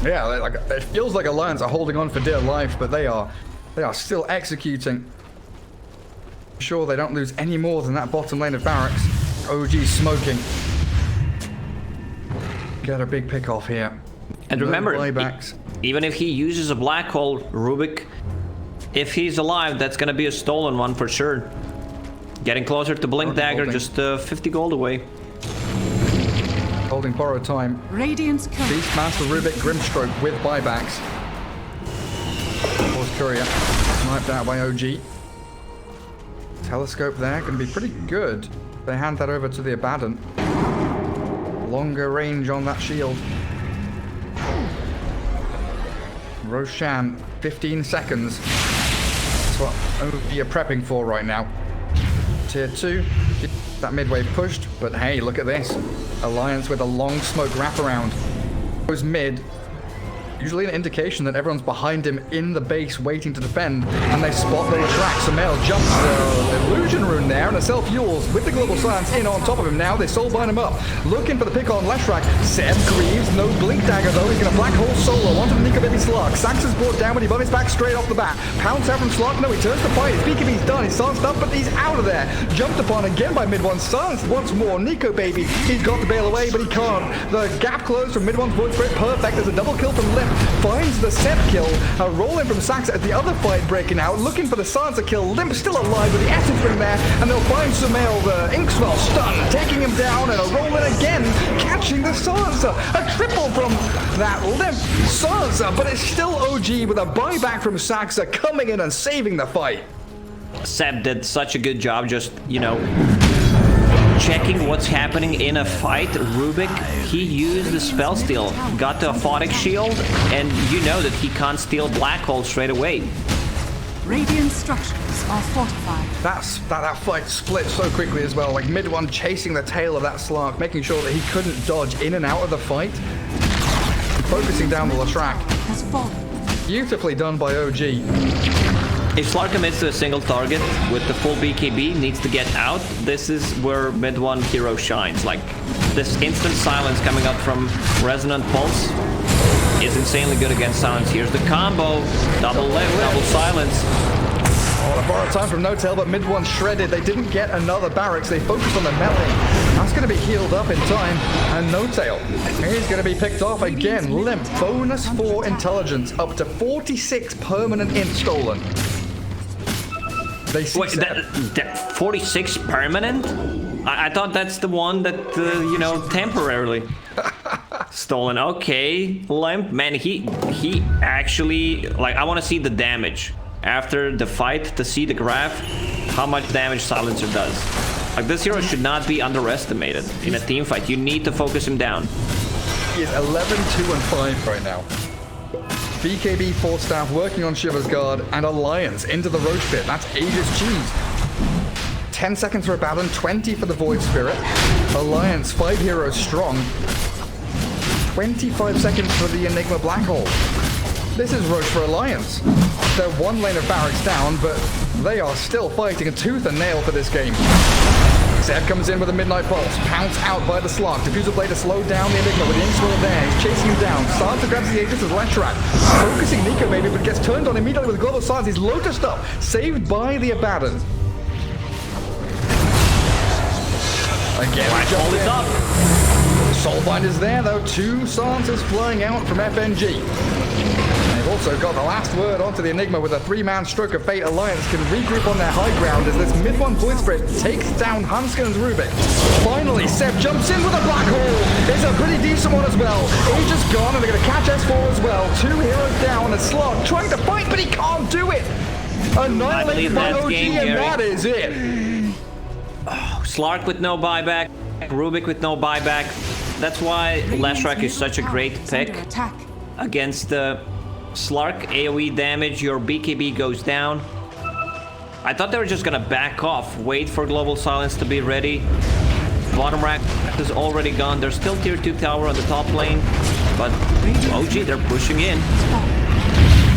S3: Yeah, like it feels like Alliance are holding on for dear life, but they are still executing. Sure, they don't lose any more than that bottom lane of barracks. OG smoking. Get a big pick off here.
S4: And
S3: No
S4: remember,
S3: buybacks.
S4: even if he uses a black hole, Rubik, if he's alive, that's gonna be a stolen one for sure. Getting closer to Blink Dagger,
S3: holding.
S4: just 50 gold away.
S3: Holding borrowed time.
S1: Radiant's current
S3: Beastmaster Rubik Grimstroke with buybacks. Force Courier sniped out by OG. Telescope there, gonna be pretty good. They hand that over to the Abaddon. Longer range on that shield. Roshan, 15 seconds. That's what OG are prepping for right now. Tier 2, that midway pushed, but hey, look at this. Alliance with a long smoke wraparound. Goes mid. Usually an indication that everyone's behind him in the base waiting to defend, and they spot the Leshrac. Sumail jumps the illusion rune there, and a self-fuels with the global silence in on top of him now. They soul-bind him up, looking for the pick on Leshrac. Seb grieves, no blink dagger though. He's gonna black hole solo onto the Nico Baby Slark. Sax is brought down, but he bunnies back straight off the bat. Pounce out from Slark, no, he turns to fight. His BKB's done, he's silenced up, but he's out of there. Jumped upon again by mid one, silenced once more. Nico Baby, he's got to bail away, but he can't. The gap closed from mid one's Void Spirit, perfect. There's a double kill from Limp. Finds the Seb kill, a roll in from Sax at the other fight breaking out, looking for the silencer kill. Limp still alive with the essence ring there, and they'll find Sumail, the Inkswell stun, taking him down, and a roll in again, catching the silencer. A triple from that Limp silencer, but it's still OG with a buyback from Saxa coming in and saving the fight.
S4: Seb did such a good job just, you know, checking what's happening in a fight. Rubik, he used the spell steal, got the aphotic shield, and you know that he can't steal black hole straight away.
S1: Radiant structures are fortified.
S3: That fight split so quickly as well, like mid one chasing the tail of that Slark, making sure that he couldn't dodge in and out of the fight. Focusing down the Leshrac.
S1: Has fallen.
S3: Beautifully done by OG.
S4: If Slark commits to a single target with the full BKB, needs to get out, this is where mid one hero shines. Like, this instant silence coming up from Resonant Pulse is insanely good against silence. Here's the combo, double lift, double silence.
S3: Oh, a borrowed time from No-Tail, but mid one shredded. They didn't get another barracks. They focused on the melee. That's going to be healed up in time. And No-Tail, he's going to be picked off again. Limp, bonus 4 intelligence, up to 46 permanent int stolen. They see
S4: Wait, that 46 permanent? I thought that's the one that, you know, temporarily stolen. Okay, Limp, man, he actually, like, I want to see the damage after the fight to see the graph, how much damage Silencer does. Like, this hero should not be underestimated in a team fight. You need to focus him down.
S3: He is 11, 2, and 5 right now. BKB 4 staff working on Shiver's Guard, and Alliance into the Roach Pit. That's Aegis Cheese. 10 seconds for Abaddon, 20 for the Void Spirit. Alliance, 5 heroes strong. 25 seconds for the Enigma Black Hole. This is Roach for Alliance. They're one lane of barracks down, but they are still fighting a tooth and nail for this game. Seb comes in with a Midnight Pulse, pounced out by the Slark. Diffuser Blade to slow down the Enigma with the Inkswell there. He's chasing him down. Sansa grabs the Aegis as Leshrac. Focusing Nico maybe, but gets turned on immediately with Global Silence. He's Lotused up, saved by the Abaddon. Again,
S4: Black hole is up.
S3: Soulbinder's there though. 2 Silencers flying out from FNG. They've also got the last word onto the Enigma with a 3-man stroke of fate. Alliance can regroup on their high ground as this mid-one Void Spirit takes down Hanskin's Rubik. Finally, Seb jumps in with a black hole. It's a pretty decent one as well. Aegis gone, and they're going to catch S4 as well. 2 heroes down, and Slug trying to fight, but he can't do it. Annihilated by OG, and that is it.
S4: Slark with no buyback, Rubik with no buyback. That's why Leshrac is such a great pick against the Slark AoE damage, your BKB goes down. I thought they were just gonna back off, wait for Global Silence to be ready. Bottom rack is already gone. There's still tier 2 tower on the top lane, but OG, they're pushing in.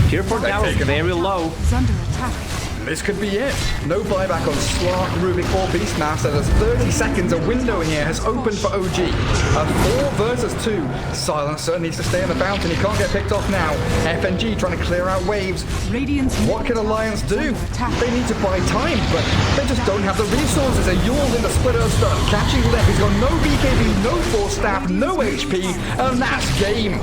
S4: Tier 4 tower is very low.
S1: Is under attack.
S3: This could be it. No buyback on Slark, Rubik, or Beastmaster. There's 30 seconds. A window here has opened for OG. A 4 versus 2. Silencer needs to stay on the fountain. He can't get picked off now. FNG trying to clear out waves.
S1: Radiant's
S3: What can Alliance do?
S1: under attack.
S3: They need to buy time, but they just don't have the resources. A Yule in the splitter stun. Catching left. He's got no BKB, no force staff, no HP, and that's game.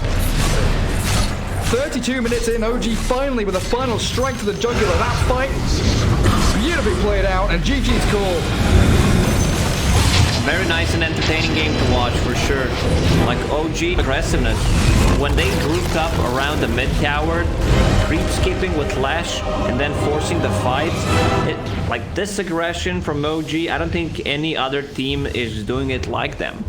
S3: 32 minutes in, OG finally with a final strike to the jugular. That fight, beautifully played out, and GG's call.
S4: Very nice and entertaining game to watch for sure. Like OG aggressiveness. When they grouped up around the mid tower, creep skipping with Lash, and then forcing the fights, like this aggression from OG, I don't think any other team is doing it like them.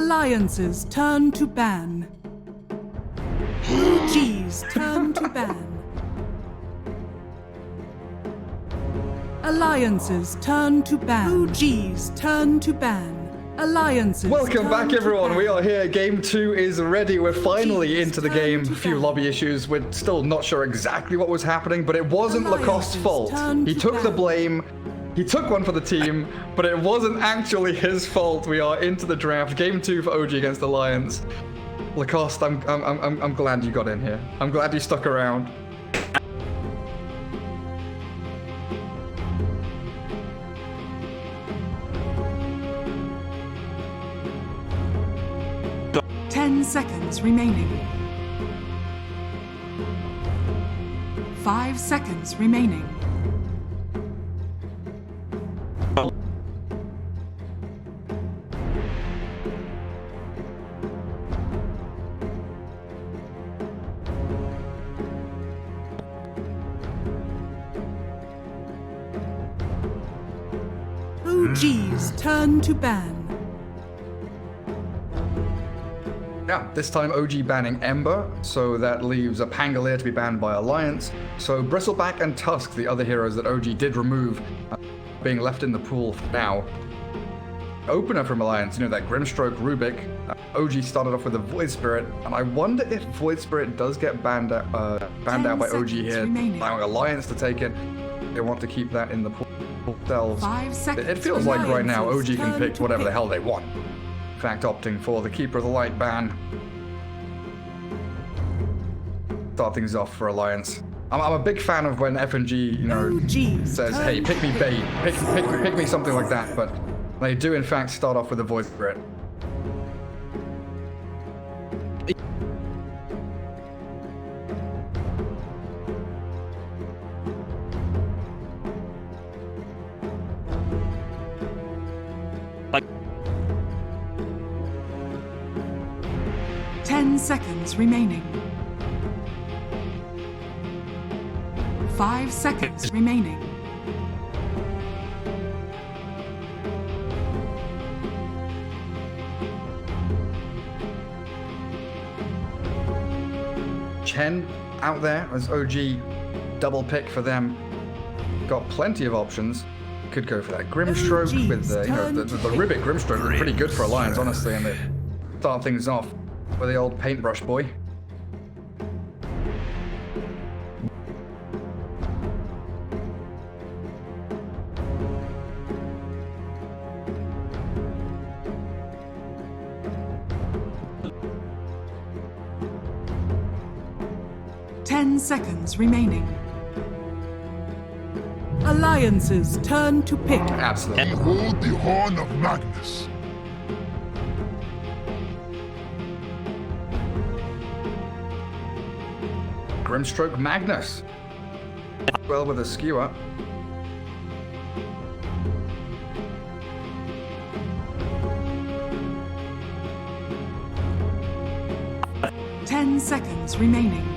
S2: Alliances turn to ban. OGs turn to ban. Alliances turn to ban. OGs turn to ban. Alliances.
S3: Welcome
S2: turn
S3: back,
S2: to
S3: everyone.
S2: ban.
S3: We are here. Game 2 is ready. We're finally
S2: Jeez,
S3: into the
S2: turn
S3: game.
S2: to
S3: A few
S2: ban.
S3: lobby issues. We're still not sure exactly what was happening, but it wasn't Lacoste's
S2: Alliances
S3: fault.
S2: turn
S3: He
S2: to
S3: took the
S2: ban.
S3: blame. He took one for the team, but it wasn't actually his fault. We are into the draft. Game 2 for OG against Alliance. Lacoste, I'm glad you got in here. I'm glad you stuck around.
S2: Ten seconds remaining. 5 seconds remaining. OGs turn to ban.
S3: Yeah, this time OG banning Ember, so that leaves a Pangolier to be banned by Alliance. So Bristleback and Tusk, the other heroes that OG did remove, being left in the pool for now. Opener from Alliance, you know, that Grimstroke Rubik. OG started off with a Void Spirit, and I wonder if Void Spirit does get banned out by OG here,
S2: remaining.
S3: allowing Alliance to take it. They want to keep that in the pool themselves.
S2: 5 seconds.
S3: It feels like right now OG
S2: Alliances
S3: can
S2: turn
S3: pick
S2: to
S3: whatever the
S2: pick.
S3: hell they want. In fact, opting for the Keeper of the Light ban. Start things off for Alliance. I'm a big fan of when FNG, you know,
S2: OGs
S3: says,
S2: turn
S3: hey,
S2: to
S3: pick me
S2: pick.
S3: bait, pick me something like that, but they do in fact start off with a Void Spirit.
S4: Like,
S2: 10 seconds remaining. 5 seconds remaining.
S3: Chen out there as OG double pick for them. Got plenty of options. Could go for that Grimstroke with the, you know, the Ribbit Grimstroke was pretty good for Alliance, honestly, and they start things off with the old paintbrush boy.
S2: Ten seconds remaining. Alliances turn to pick.
S3: Absolutely.
S5: Behold the horn of Magnus.
S3: Grimstroke Magnus. Well with a skewer.
S2: Ten seconds remaining.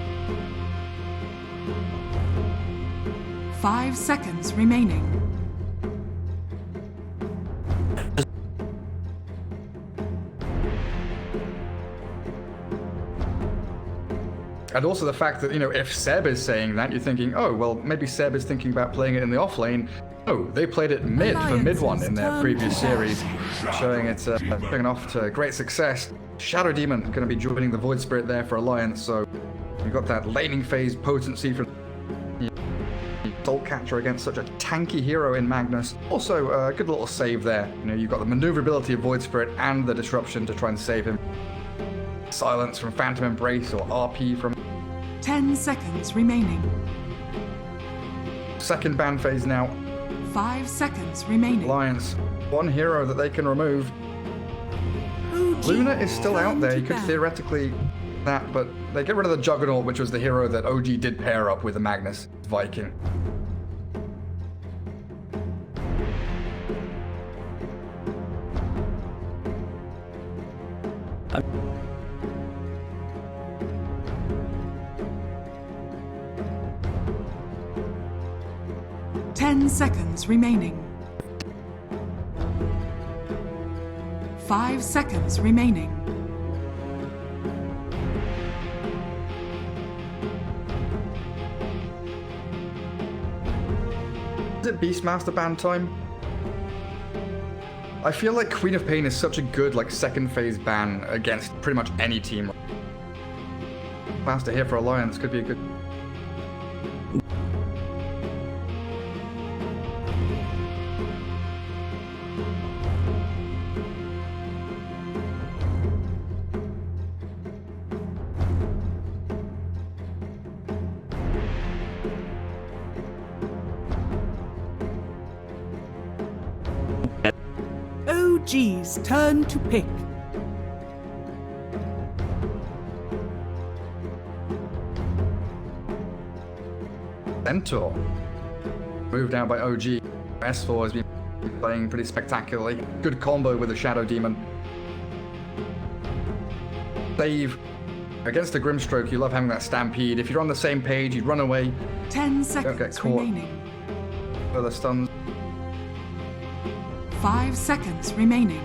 S2: 5 seconds remaining.
S3: And also the fact that, you know, if Seb is saying that, you're thinking, oh, well, maybe Seb is thinking about playing it in the off lane. Oh, they played it mid for mid one in their previous series, showing it's going off to great success. Shadow Demon going to be joining the Void Spirit there for Alliance, so you've got that laning phase potency from Soul Catcher against such a tanky hero in Magnus. Also, a good little save there. You know, you've got the maneuverability of Void Spirit and the disruption to try and save him. Silence from Phantom Embrace or RP from
S2: 10 seconds remaining.
S3: second ban phase now.
S2: 5 seconds remaining.
S3: Alliance, one hero that they can remove.
S2: OG
S3: Luna is still out
S2: turn
S3: there.
S2: to
S3: You could
S2: ban.
S3: theoretically that, but they get rid of the Juggernaut, which was the hero that OG did pair up with the Magnus Viking.
S1: 5 seconds remaining.
S3: Is it Beastmaster ban time? I feel like Queen of Pain is such a good like second phase ban against pretty much any team. Master here for Alliance could be a good.
S2: OG's turn to pick.
S3: Centaur. Moved out by OG. S4 has been playing pretty spectacularly. Good combo with a Shadow Demon. Save. Against a Grimstroke, you love having that Stampede. If you're on the same page, you run away.
S1: 10
S3: Don't
S1: seconds
S3: get caught.
S1: remaining.
S3: Further stuns.
S1: 5 seconds remaining.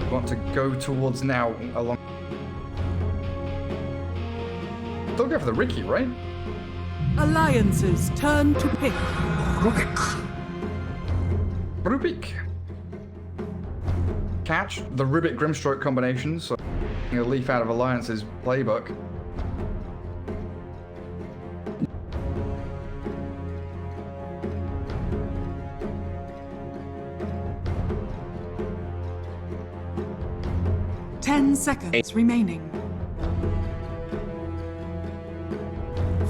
S3: You want to go towards now along. Don't go for the Ricky, right?
S2: Alliance's turn to pick.
S3: Rubik. Catch the Rubik Grimstroke combination, so a leaf out of Alliance's playbook.
S1: Ten seconds remaining.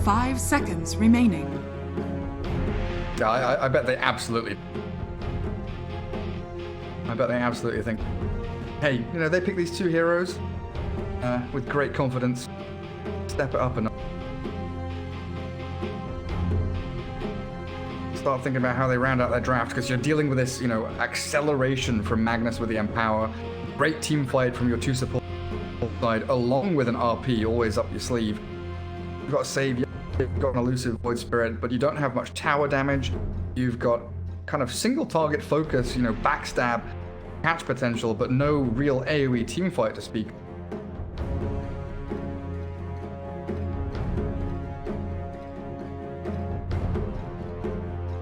S1: 5 seconds remaining.
S3: Yeah, I bet they absolutely. I bet they absolutely think. Hey, you know, they pick these two heroes with great confidence. Step it up and start thinking about how they round out their draft, because you're dealing with this, you know, acceleration from Magnus with the Empower. Great team fight from your two support side, along with an RP always up your sleeve. You've got Save, you've got an elusive Void Spirit, but you don't have much tower damage. You've got kind of single target focus, you know, backstab, catch potential, but no real AoE team fight to speak.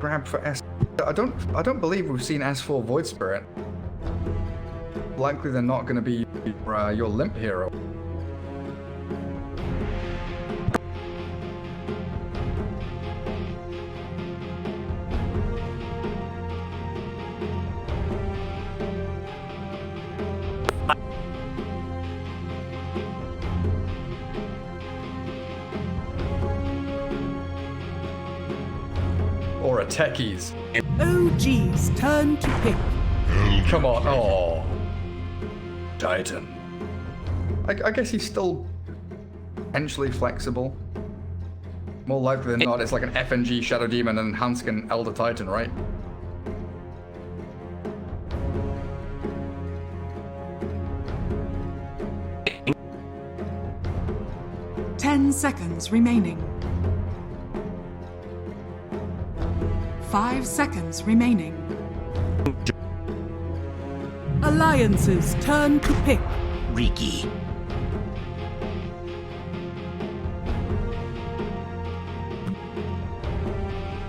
S3: Grab for S. I don't believe we've seen S4 Void Spirit. Likely they're not going to be your limp hero. Or a techies.
S2: OG's turn to pick.
S3: Come on. Oh. Titan. I guess he's still potentially flexible. More likely than not, it's like an FNG Shadow Demon and Hanskin Elder Titan, right?
S1: Ten seconds remaining. 5 seconds remaining.
S2: Alliance's turn to pick.
S6: Ricky.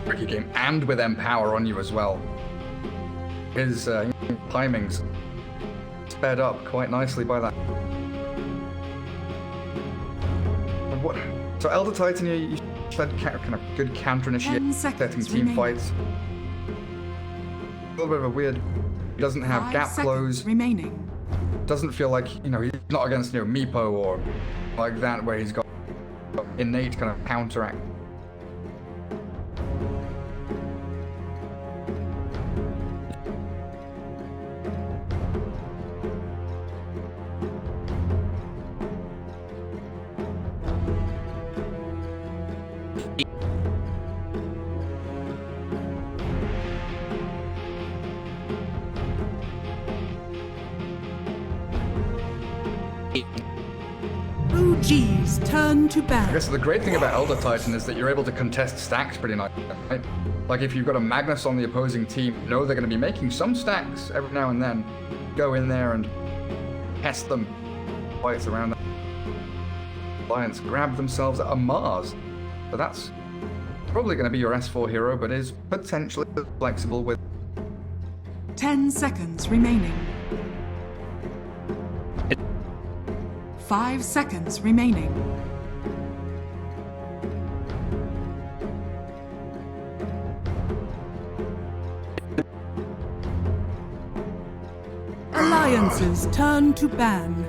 S3: Tricky game, and with Empower on you as well. His timing's sped up quite nicely by that. And what? So Elder Titan, you said kind of good counter
S1: 10
S3: initiating
S1: seconds
S3: team
S1: remaining.
S3: fights. A little bit of a weird. He doesn't have
S1: 5
S3: gap
S1: seconds
S3: close.
S1: remaining.
S3: Doesn't feel like, you know, he's not against, you know, Meepo or like that, where he's got innate kind of counteract.
S2: OG's turn to
S3: I
S2: ban.
S3: guess the great thing about Elder Titan is that you're able to contest stacks pretty nicely, right? Like if you've got a Magnus on the opposing team, you know they're going to be making some stacks every now and then. Go in there and test them. Fights around that. Alliance grab themselves a Mars. So that's probably going to be your S4 hero, but is potentially flexible with
S1: 10 seconds remaining. 5 seconds remaining.
S2: Alliances turn to ban.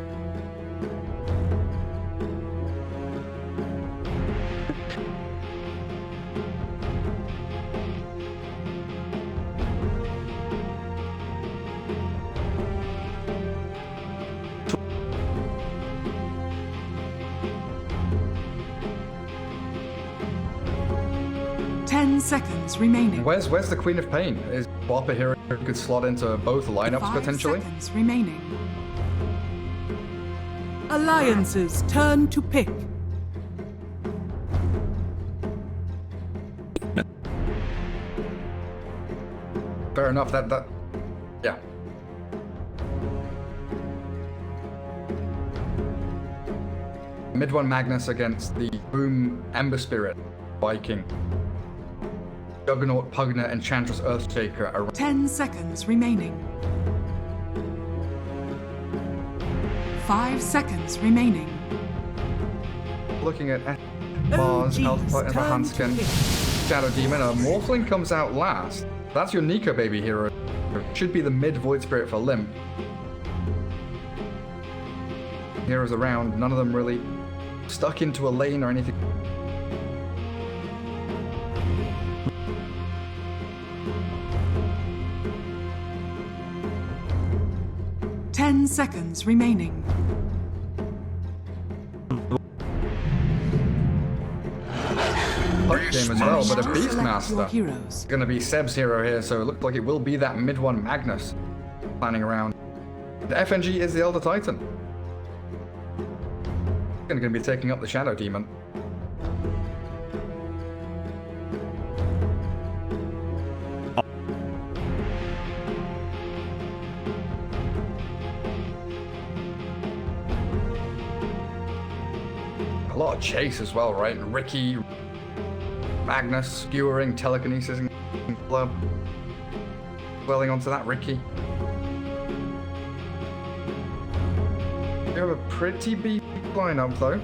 S1: Seconds remaining.
S3: Where's the Queen of Pain? Is Bop a hero who could slot into both lineups
S1: 5
S3: potentially?
S1: seconds remaining.
S2: Alliances turn to pick.
S3: Fair enough, yeah. Mid one Magnus against the Boom Ember Spirit Viking. Juggernaut, Pugner, Enchantress, Earthshaker are
S1: 10 seconds remaining. 5 seconds remaining.
S3: looking at Mars, Alpha Titan for Hanskin, Shadow Demon. A Morphling comes out last. That's your Nico baby hero. Should be the mid Void Spirit for Limp. Heroes around, none of them really stuck into a lane or anything.
S1: Ten seconds remaining.
S3: Punch game as well, but a Beastmaster.
S1: Heroes.
S3: Gonna be Seb's hero here, so it looks like it will be that mid one Magnus planning around. The FNG is the Elder Titan. Gonna be taking up the Shadow Demon. A lot of chase as well, right? Ricky, Magnus, skewering, telekinesis, and club. Dwelling onto that Ricky. You have a pretty beefy lineup though.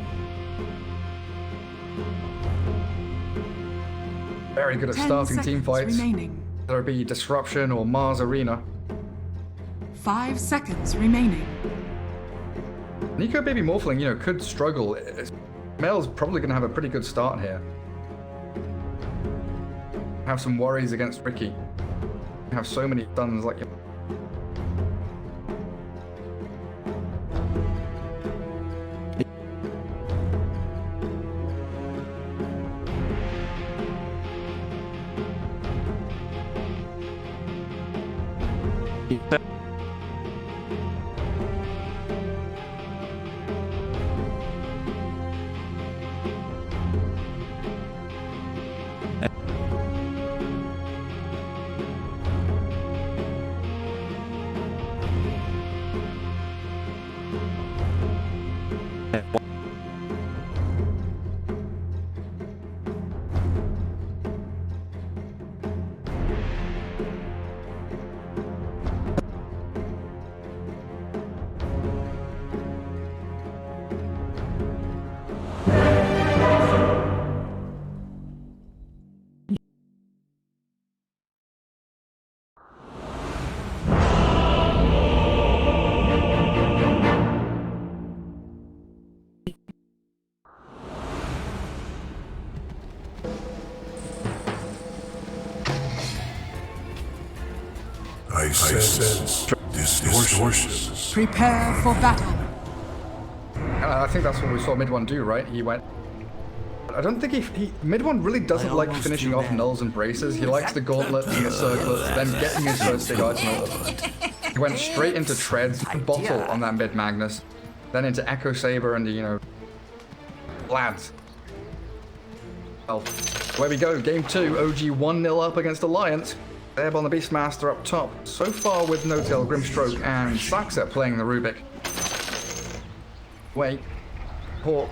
S3: Very good at
S1: 10
S3: starting team
S1: seconds
S3: fights.
S1: remaining.
S3: Whether it be Disruption or Mars Arena.
S1: 5 seconds remaining.
S3: Nico Baby Morphling, you know, could struggle. Mel's probably going to have a pretty good start here. Have some worries against Ricky. Have so many stuns like you.
S5: I sense distortion.
S1: Prepare for battle.
S3: I think that's what we saw Mid One do, right? He went. I don't think he Mid One really doesn't like finishing off nulls and braces. He likes the gauntlets and the circlets, then getting his first big item ult. He went straight into Treads, bottle on that mid Magnus, then into Echo Saber and, you know, lads. Well, away we go. Game 2. OG 1-0 up against Alliance. Airborne the Beastmaster up top. So far with No-Tail, Grimstroke, and Saxa playing the Rubik. Wait. Hawk.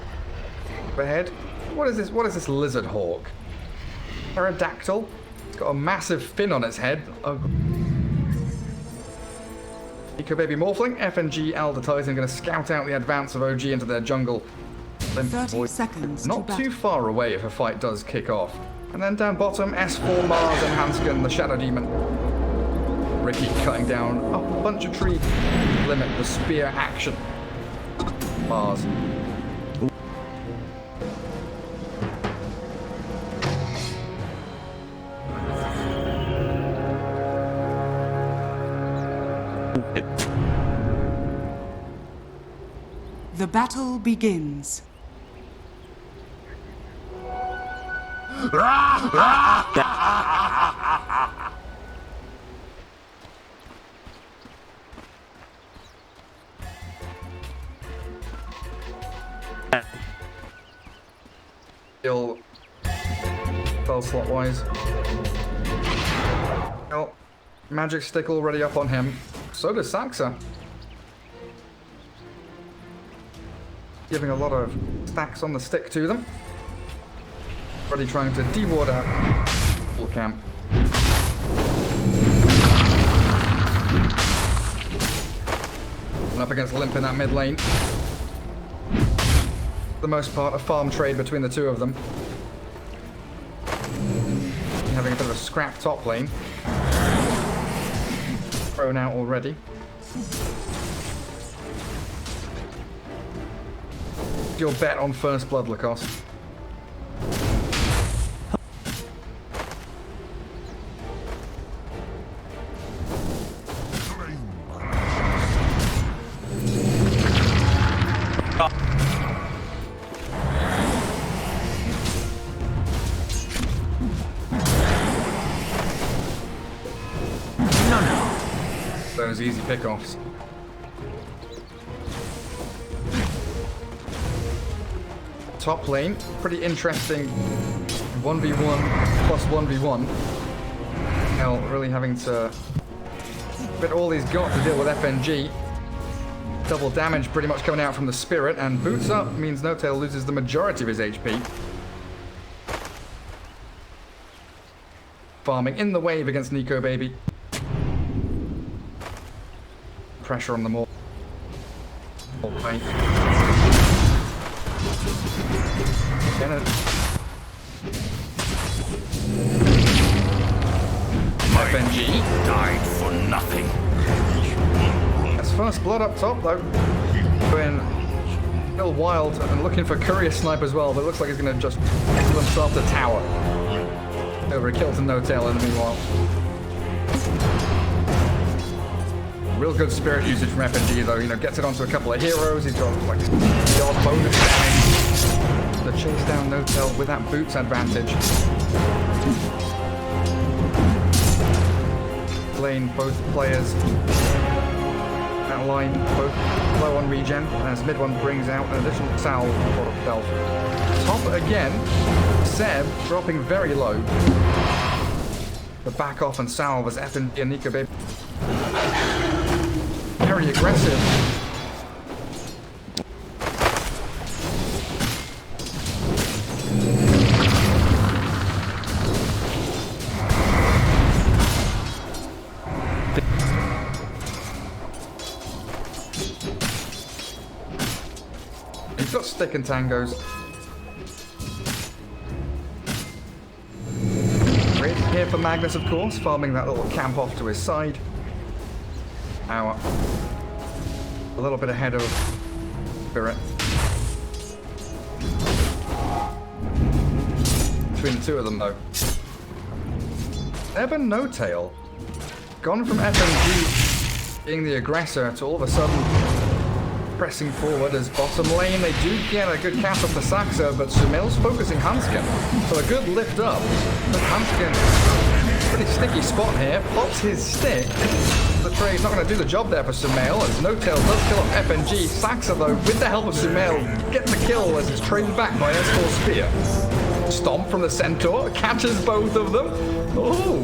S3: Overhead. What is this? What is this lizard hawk? Pterodactyl. It's got a massive fin on its head. Eco Baby Morphling. FNG advertising going to scout out the advance of OG into their jungle.
S1: 30 seconds.
S3: Not too far away if a fight does kick off. And then down bottom, S4, Mars, and Hanskin, the Shadow Demon. Ricky cutting down a bunch of trees. Limit the spear action. Mars.
S1: The battle begins.
S3: He'll fell slot wise. Well, magic stick already up on him. So does Saxa. Giving a lot of stacks on the stick to them. Already trying to de-ward out full camp. And up against Limp in that mid lane. For the most part, a farm trade between the two of them. Having a bit of a scrap top lane. Thrown out already. Your bet on first blood, Lacoste. Those easy pickoffs. Top lane, pretty interesting 1v1 plus 1v1. Hell, really having to fit all he's got to deal with FNG. Double damage pretty much coming out from the Spirit, and boots up means No-Tail loses the majority of his HP. Farming in the wave against Nico Baby. Pressure on the more. FNG
S6: died for nothing.
S3: That's first blood up top though. Going still wild and looking for courier snipe as well, but it looks like he's gonna just kill himself to tower. Over a kill to No-Tail in the meanwhile. Real good spirit usage from FNG though, you know, gets it onto a couple of heroes. He's got like the odd bonus damage to chase down No-Tail with that boots advantage. Lane, both players. That line, both low on regen, as mid one brings out an additional salve for himself. Top again, Seb dropping very low. The back off and salve as FNG and Nico Baby. Very aggressive. He's got stick and tangos. Great here for Magnus, of course, farming that little camp off to his side. Hour. A little bit ahead of Spirit. Between the two of them, though. Eben No-Tail. Gone from FNG being the aggressor to all of a sudden pressing forward as bottom lane. They do get a good catch off the Saxa, but Sumail's focusing Hanskin. So a good lift up. But Hanskin Pretty sticky spot here. Pops his stick. The trade's not going to do the job there for Sumail, as No Tail does kill off FNG. Saxa, though, with the help of Sumail, getting the kill as it's traded back by S4 Spear. Stomp from the Centaur, catches both of them. Oh!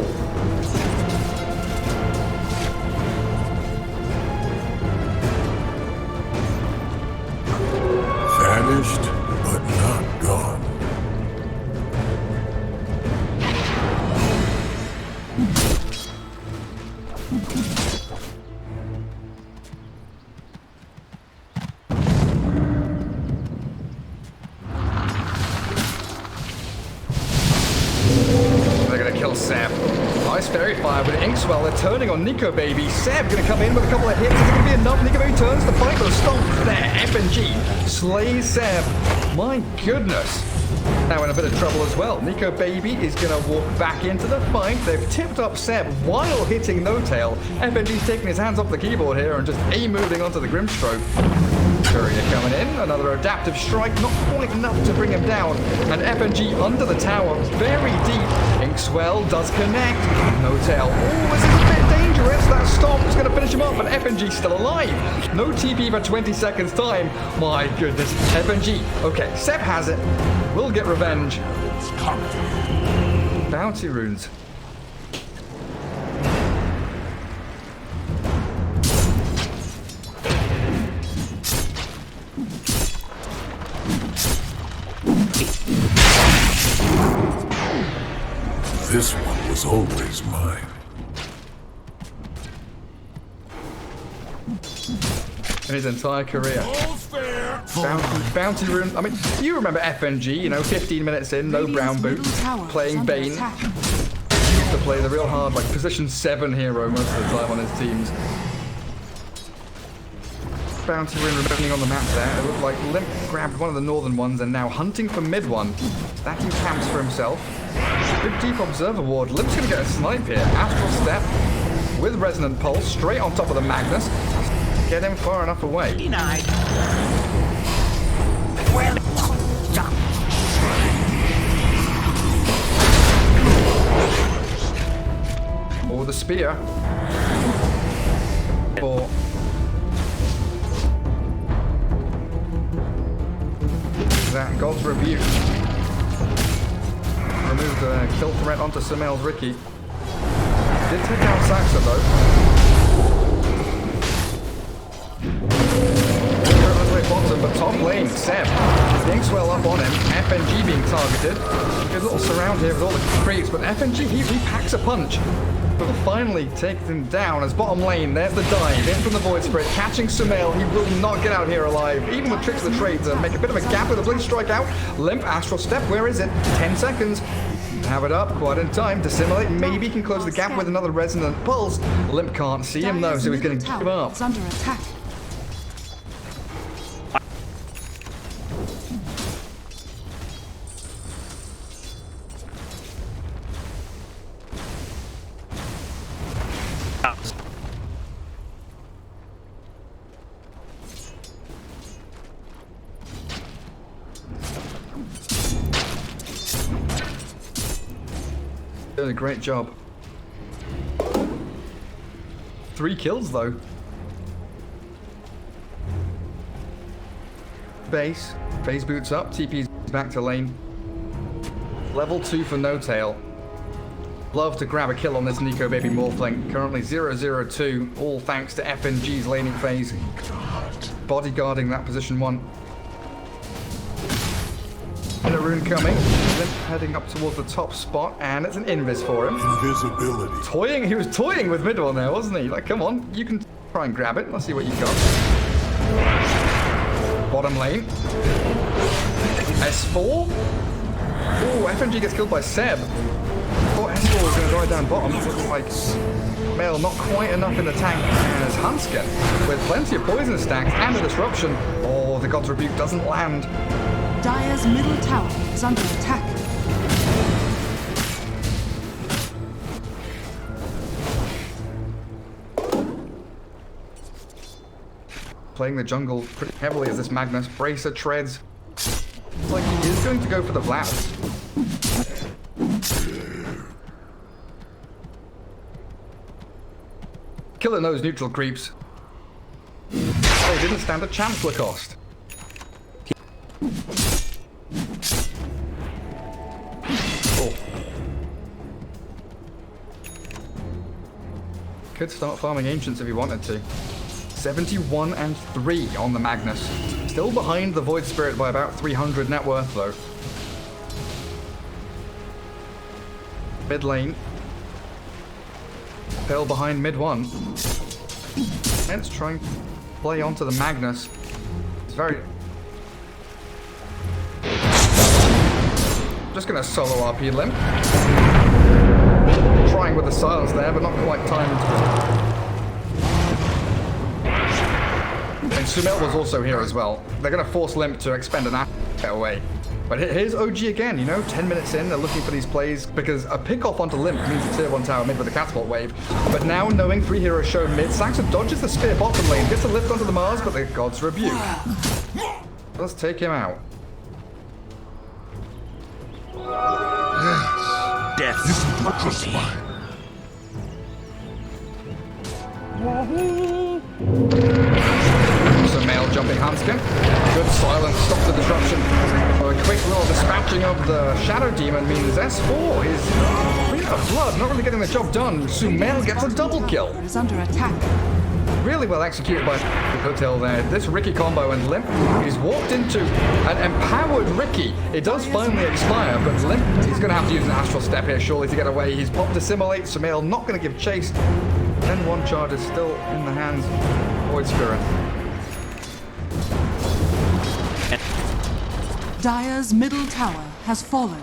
S5: Vanished, but not gone.
S3: They're going to kill Seb. Nice fairy fire with Inkswell. They're turning on Nico Baby. Seb going to come in with a couple of hits. Is it going to be enough? Nico Baby turns the fight, but a stomp there. FNG slays Seb. My goodness. Now in a bit of trouble as well. Nico Baby is going to walk back into the fight. They've tipped up Seb while hitting No Tail. FNG's taking his hands off the keyboard here and just moving onto the Grimstroke. Courier coming in, another adaptive strike, not quite enough to bring him down. And FNG under the tower, very deep. Inkswell does connect. No Tail. Oh, this is a bit dangerous. That stomp is going to finish him off, but FNG's still alive. No TP for 20 seconds time. My goodness. FNG. Okay, Seb has it. We'll get revenge. Bounty runes.
S5: This one was always mine.
S3: In his entire career. Bounty rune. I mean, you remember FNG, you know, 15 minutes in, no brown boots, playing Bane. He used to play the real hard, like, position 7 hero most of the time on his teams. Bounty rune remaining on the map there. It looked like Limp grabbed one of the northern ones and now hunting for mid one. Stacking camps for himself. Good deep observer ward. Limp's gonna get a snipe here. Astral step with resonant pulse straight on top of the Magnus. Get him far enough away. Or the spear. Or that God's rebuke. Removed the kill threat onto Sumail's Ricky. Did take down Saxa though. Bottom, but top lane, Seb. Inkswell up on him. FNG being targeted. Good little surround here with all the creeps, but FNG, he packs a punch. But finally takes him down as bottom lane. There's the dive in from the Void Spirit, catching Sumail. He will not get out here alive, even with tricks of the trade to make a bit of a gap with a blink strike out. Limp, Astral Step, where is it? 10 seconds. Have it up, quite in time. Dissimulate, maybe can close the gap with another resonant pulse. Limp can't see him though, so he's going to give up.
S1: It's under attack.
S3: Doing a great job. 3 kills though. Base boots up, TP's back to lane. Level 2 for No Tail. Love to grab a kill on this Nico Baby Morphling. Currently 0-0-2, all thanks to FNG's laning phase. Bodyguarding that position 1. And a rune coming. Limp heading up towards the top spot, and it's an invis for him.
S5: Invisibility.
S3: He was toying with mid one there, wasn't he? Like, come on, you can try and grab it. Let's see what you got. Bottom lane. S4. Oh, FNG gets killed by Seb. Thought S4 was going to die down bottom. It looks like Mail not quite enough in the tank as Hunsker with plenty of poison stacks and a disruption. Oh, the God's Rebuke doesn't land.
S1: Dire's middle tower is under attack.
S3: Playing the jungle pretty heavily as this Magnus. Bracer treads. Like he is going to go for the Vlad. killing those neutral creeps. They didn't stand a chance, Lacoste. Oh. Could start farming Ancients if he wanted to. 71 and 3 on the Magnus. Still behind the Void Spirit by about 300 net worth, though. Mid lane. Fell behind mid 1. Let's try and play onto the Magnus. It's very... Just gonna solo RP Limp. Trying with the silence there, but not quite timed. And Sumail was also here as well. They're gonna force Limp to expend an asset away. But here's OG again, you know, 10 minutes in, they're looking for these plays because a pick-off onto Limp means a tier 1 tower mid with a catapult wave. But now, knowing 3 heroes show mid, Saxon dodges the spear bottom lane, gets a lift onto the Mars, but the gods rebuke. Let's take him out.
S6: Death.
S5: Just mine.
S3: Sumail jumping Hanskin. Good silence, stop the disruption. A quick little dispatching of the Shadow Demon means S4 is Queen of Blood, not really getting the job done. Sumail gets a double kill.
S1: Is under attack.
S3: Really well executed by the Hotel there. This Ricky combo and Limp, he's walked into an empowered Ricky. It does finally expire, but Limp, he's going to have to use an Astral Step here surely to get away. He's popped Assimilate. Sumail not going to give chase. Then 1 charge is still in the hands of Void Spirit.
S1: Dire's middle tower has fallen.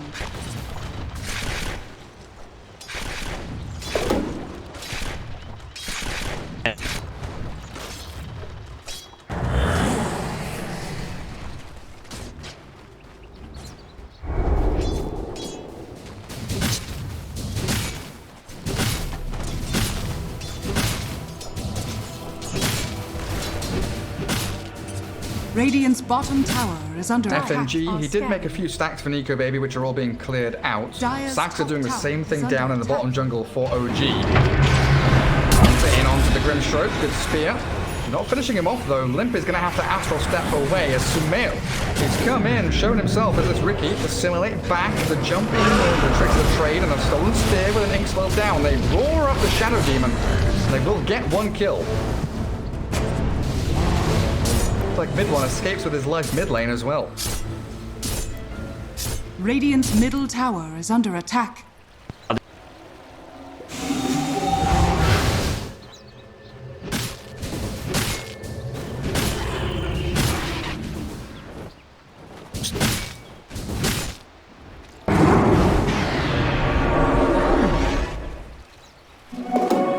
S1: Radiant's bottom tower is under attack.
S3: FNG, he did make a few stacks for Nico Baby, which are all being cleared out. Sax are doing the same thing down in the bottom jungle for OG. In onto the Grimstroke, good spear. Not finishing him off though. Limp is going to have to Astral Step away as Sumail. He's come in, shown himself as this Ricky. Assimilate back, the jumping, the tricks of the trade, and a stolen spear with an Inkswell down. They roar up the Shadow Demon. They will get 1 kill. Like mid 1 escapes with his life mid lane as well.
S1: Radiant's middle tower is under attack.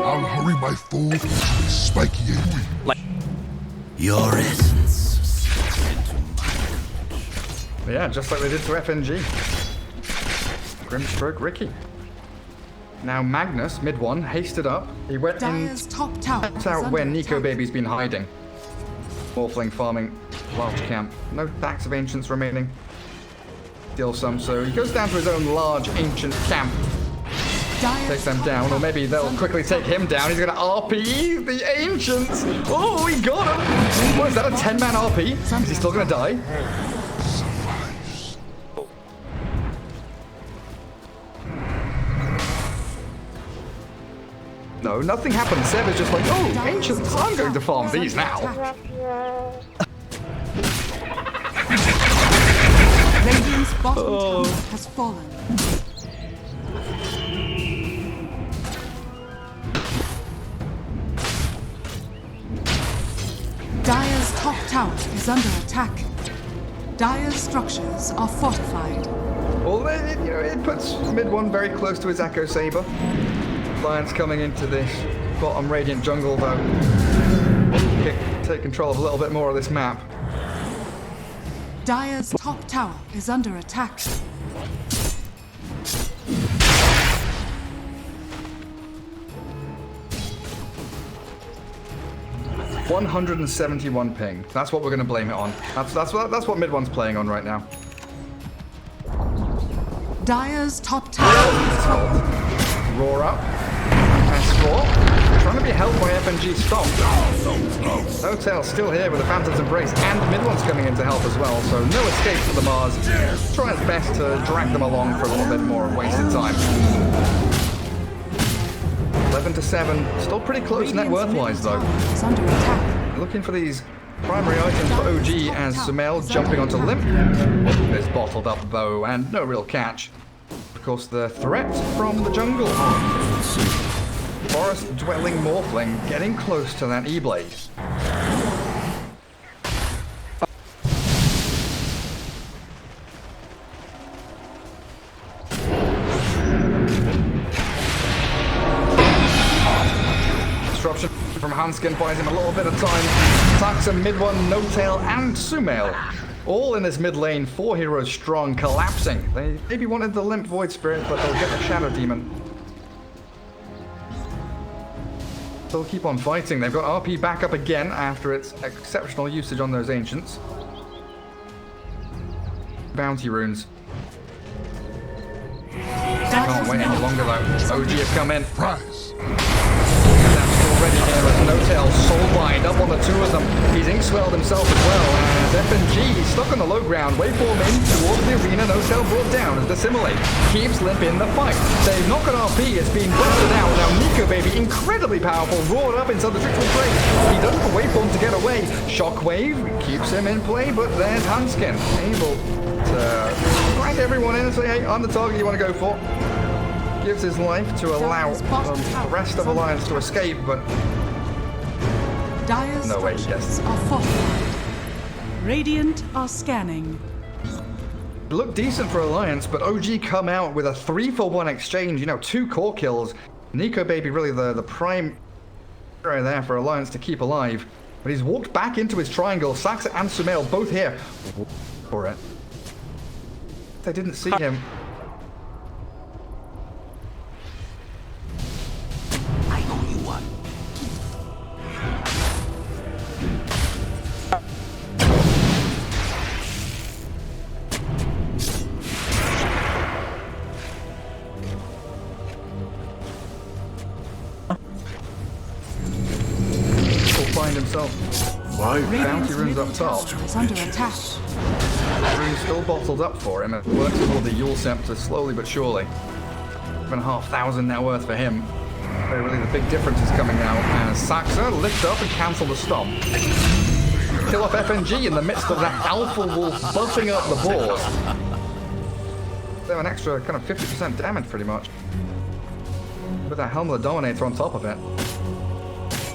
S5: I'll hurry my foe with spiky and
S6: Your essence.
S3: Yeah, just like they did to FNG. Grimstroke Ricky. Now Magnus, mid 1, hasted up. He went
S1: Dire's top tower is
S3: out where
S1: under
S3: Nico
S1: attack.
S3: Baby's been hiding. Morphling farming large camp. No stacks of Ancients remaining. Still some, so he goes down to his own large Ancient camp.
S1: Dire's
S3: Takes them
S1: top
S3: down, or
S1: tower
S3: maybe
S1: is
S3: they'll
S1: under
S3: quickly take
S1: attack.
S3: him down. He's going to RP the Ancients. Oh, he got him. What is that, a 10-man RP? Is he still going to die? No, nothing happened. Seb is just like, oh, Ancients, I'm going to farm these now.
S1: Radiant's bottom tower has fallen. Dire's top tower is under attack. Dire's structures are fortified.
S3: Well, it puts mid 1 very close to his Echo Saber. Lions coming into this bottom Radiant jungle, though. Take control of a little bit more of this map.
S1: Dire's top tower is under attack.
S3: 171 ping. That's what we're going to blame it on. That's what mid 1's playing on right now.
S1: Dire's top tower is fallen.
S3: Roar up. S4. Trying to be helped by FNG Stomp. No Tail still here with the Phantom's Embrace, and the mid one's coming in to help as well, so no escape for the Mars. Try his best to drag them along for a little bit more of wasted time. 11-7, still pretty close net worth-wise though.
S1: Is under attack.
S3: Looking for these primary items for OG as Sumail jumping onto Limp. This bottled up bow and no real catch. Of course, the threat from the jungle. Forest dwelling Morphling getting close to that E-Blade. Disruption from Hanskin buys him a little bit of time. Attacks him mid one, No Tail, and Sumail. All in this mid lane, 4 heroes strong, collapsing. They maybe wanted the Limp Void Spirit, but they'll get the Shadow Demon. They'll keep on fighting. They've got RP back up again after its exceptional usage on those Ancients. Bounty runes. Can't wait any longer though. OG have come in.
S5: Prize.
S3: Already here as No Tail soulbind up on the two of them. He's ink-swelled himself as well, as FNG stuck on the low ground, waveform in towards the arena. No Tail brought down as the Simulate keeps Limp in the fight. They've not got RP, it's being busted out. Now Nico Baby, incredibly powerful, roared up inside the Trickle Trade. He doesn't have a waveform to get away. Shockwave keeps him in play, but there's Hanskin able to drag everyone in and say, hey, I'm the target you want to go for. Gives his life to allow the rest of Alliance to escape, but
S1: Dire's
S3: no way he
S1: structures
S3: gets it.
S1: are fortified.
S2: Radiant are scanning.
S3: Looked decent for Alliance, but OG come out with a 3-for-1 exchange, you know, 2 core kills. Nico Baby really the prime hero there for Alliance to keep alive, but he's walked back into his triangle. Saxa and Sumail both here for it. They didn't see him.
S6: I owe you one.
S3: He'll find himself. Bounty runes up top.
S1: Is under attack.
S3: Rune's still bottled up for him. It works with all the Yule Scepter slowly but surely. 7,500 net worth for him. But really the big difference is coming now as Saxa lift up and cancel the stomp. Kill off FNG in the midst of that Alpha Wolf buffing up the board. They have an extra kind of 50% damage pretty much. With that Helm of the Dominator on top of it.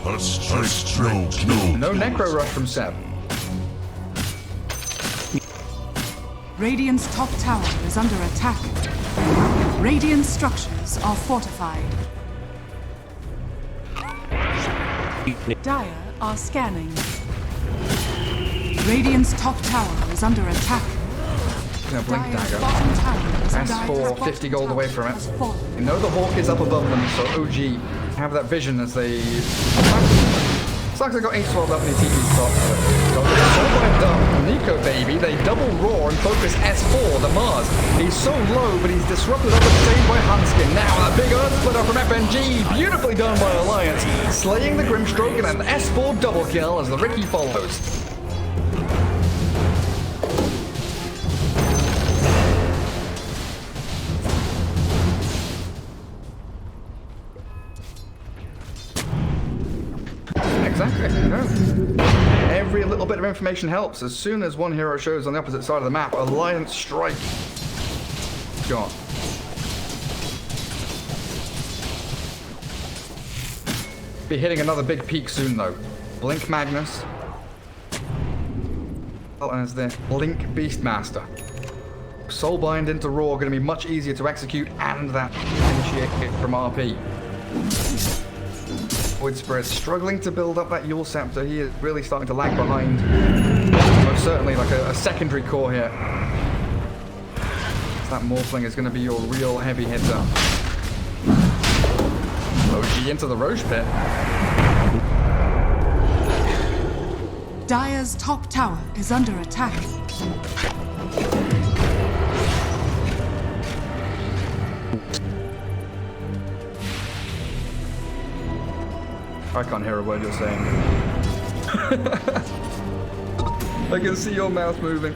S5: A straight
S3: No Necro Rush from Seb.
S1: Radiant's top tower is under attack. Radiant structures are fortified.
S2: Dire are scanning.
S1: Radiant's top tower is under attack.
S3: No Blink
S1: Dire's
S3: Dagger.
S1: bottom tower is
S3: That's
S1: under
S3: for
S1: attack.
S3: 50 gold away from it.
S1: Has fallen.
S3: You know the Hawk is up above them, so OG have that vision as they... Saxa got 8 swelled up in his TP spot. Soulbind up, Nico Baby, they double roar and focus S4, the Mars. He's so low, but he's disrupted up at the same by Hanskin. Now that big Earth Splitter from FNG, beautifully done by Alliance, slaying the Grimstroke and an S4 double kill as the Ricky follows. Exactly, no. Every little bit of information helps. As soon as one hero shows on the opposite side of the map, Alliance strike. Gone. Be hitting another big peak soon though. Blink Magnus. As the Blink Beastmaster. Soulbind into Raw going to be much easier to execute, and that initiate hit from RP. Void Spirit struggling to build up that Yule Scepter. He is really starting to lag behind. Most certainly like a secondary core here. That Morphling is going to be your real heavy hitter. OG into the Roche pit.
S1: Dire's top tower is under attack.
S3: I can't hear a word you're saying. I can see your mouth moving.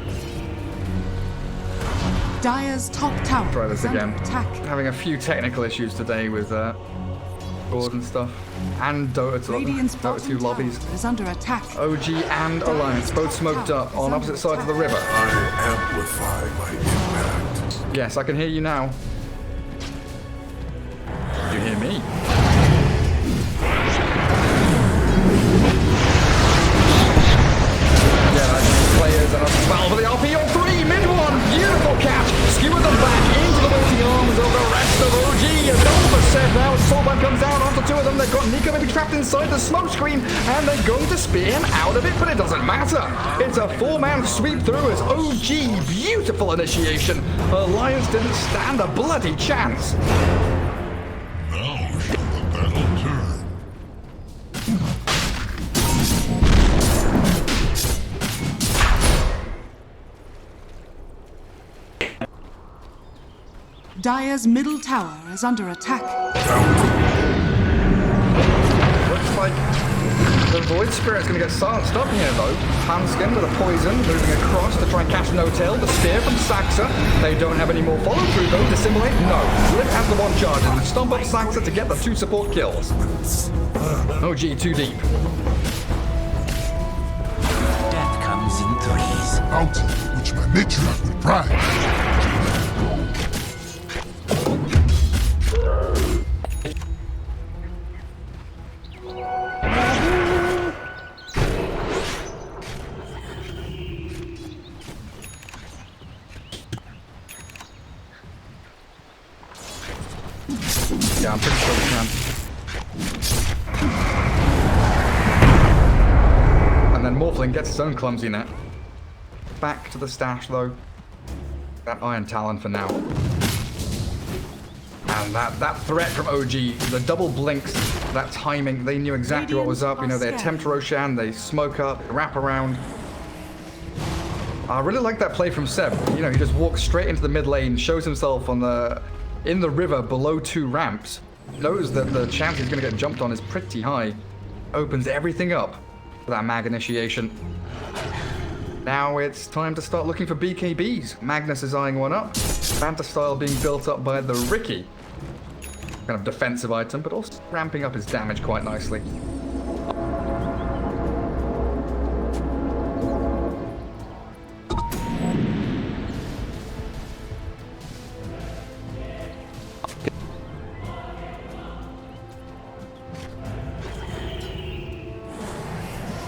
S1: Dire's top tower
S3: Try this
S1: is under
S3: again.
S1: attack.
S3: Having a few technical issues today with board and stuff. And
S1: Radiant's
S3: Dota2
S1: bottom
S3: lobbies.
S1: tower is under attack.
S3: OG and Alliance both smoked up on opposite sides of the river.
S5: I amplify my impact.
S3: Yes, I can hear you now. You hear me? Yeah, that's players and a spell for the RPO3. Mid one, beautiful catch. Skewer them back into the waiting arms of the rest of OG. And over set now. Soulburn comes down onto two of them. They've got Nico maybe trapped inside the smoke screen, and they're going to spear him out of it, but it doesn't matter. It's a 4-man sweep through as OG. Beautiful initiation. Alliance didn't stand a bloody chance.
S5: Now shall the battle turn.
S1: Dire's middle tower is under attack.
S3: Looks like the Void Spirit's going to get silenced up here, though. Hanskin with a poison, moving across to try and catch No-Tail. The spear from Saxa. They don't have any more follow-through, though. Dissimulate? No. Flip has the one charge and stomp up Saxa to get the 2 support kills. OG too deep.
S6: Death comes in threes.
S5: Bounty which my matriarch will prize.
S3: Yeah, I'm pretty sure we can. And then Morphling gets his own clumsy net. Back to the stash, though. That Iron Talon for now. And that threat from OG, the double blinks, that timing, they knew exactly what was up. You know, they attempt Roshan, they smoke up, wrap around. I really like that play from Seb. You know, he just walks straight into the mid lane, shows himself on in the river below 2 ramps. Knows that the chance he's going to get jumped on is pretty high. Opens everything up for that mag initiation. Now it's time to start looking for BKBs. Magnus is eyeing one up. Fanta style being built up by the Ricky. Kind of defensive item, but also ramping up his damage quite nicely.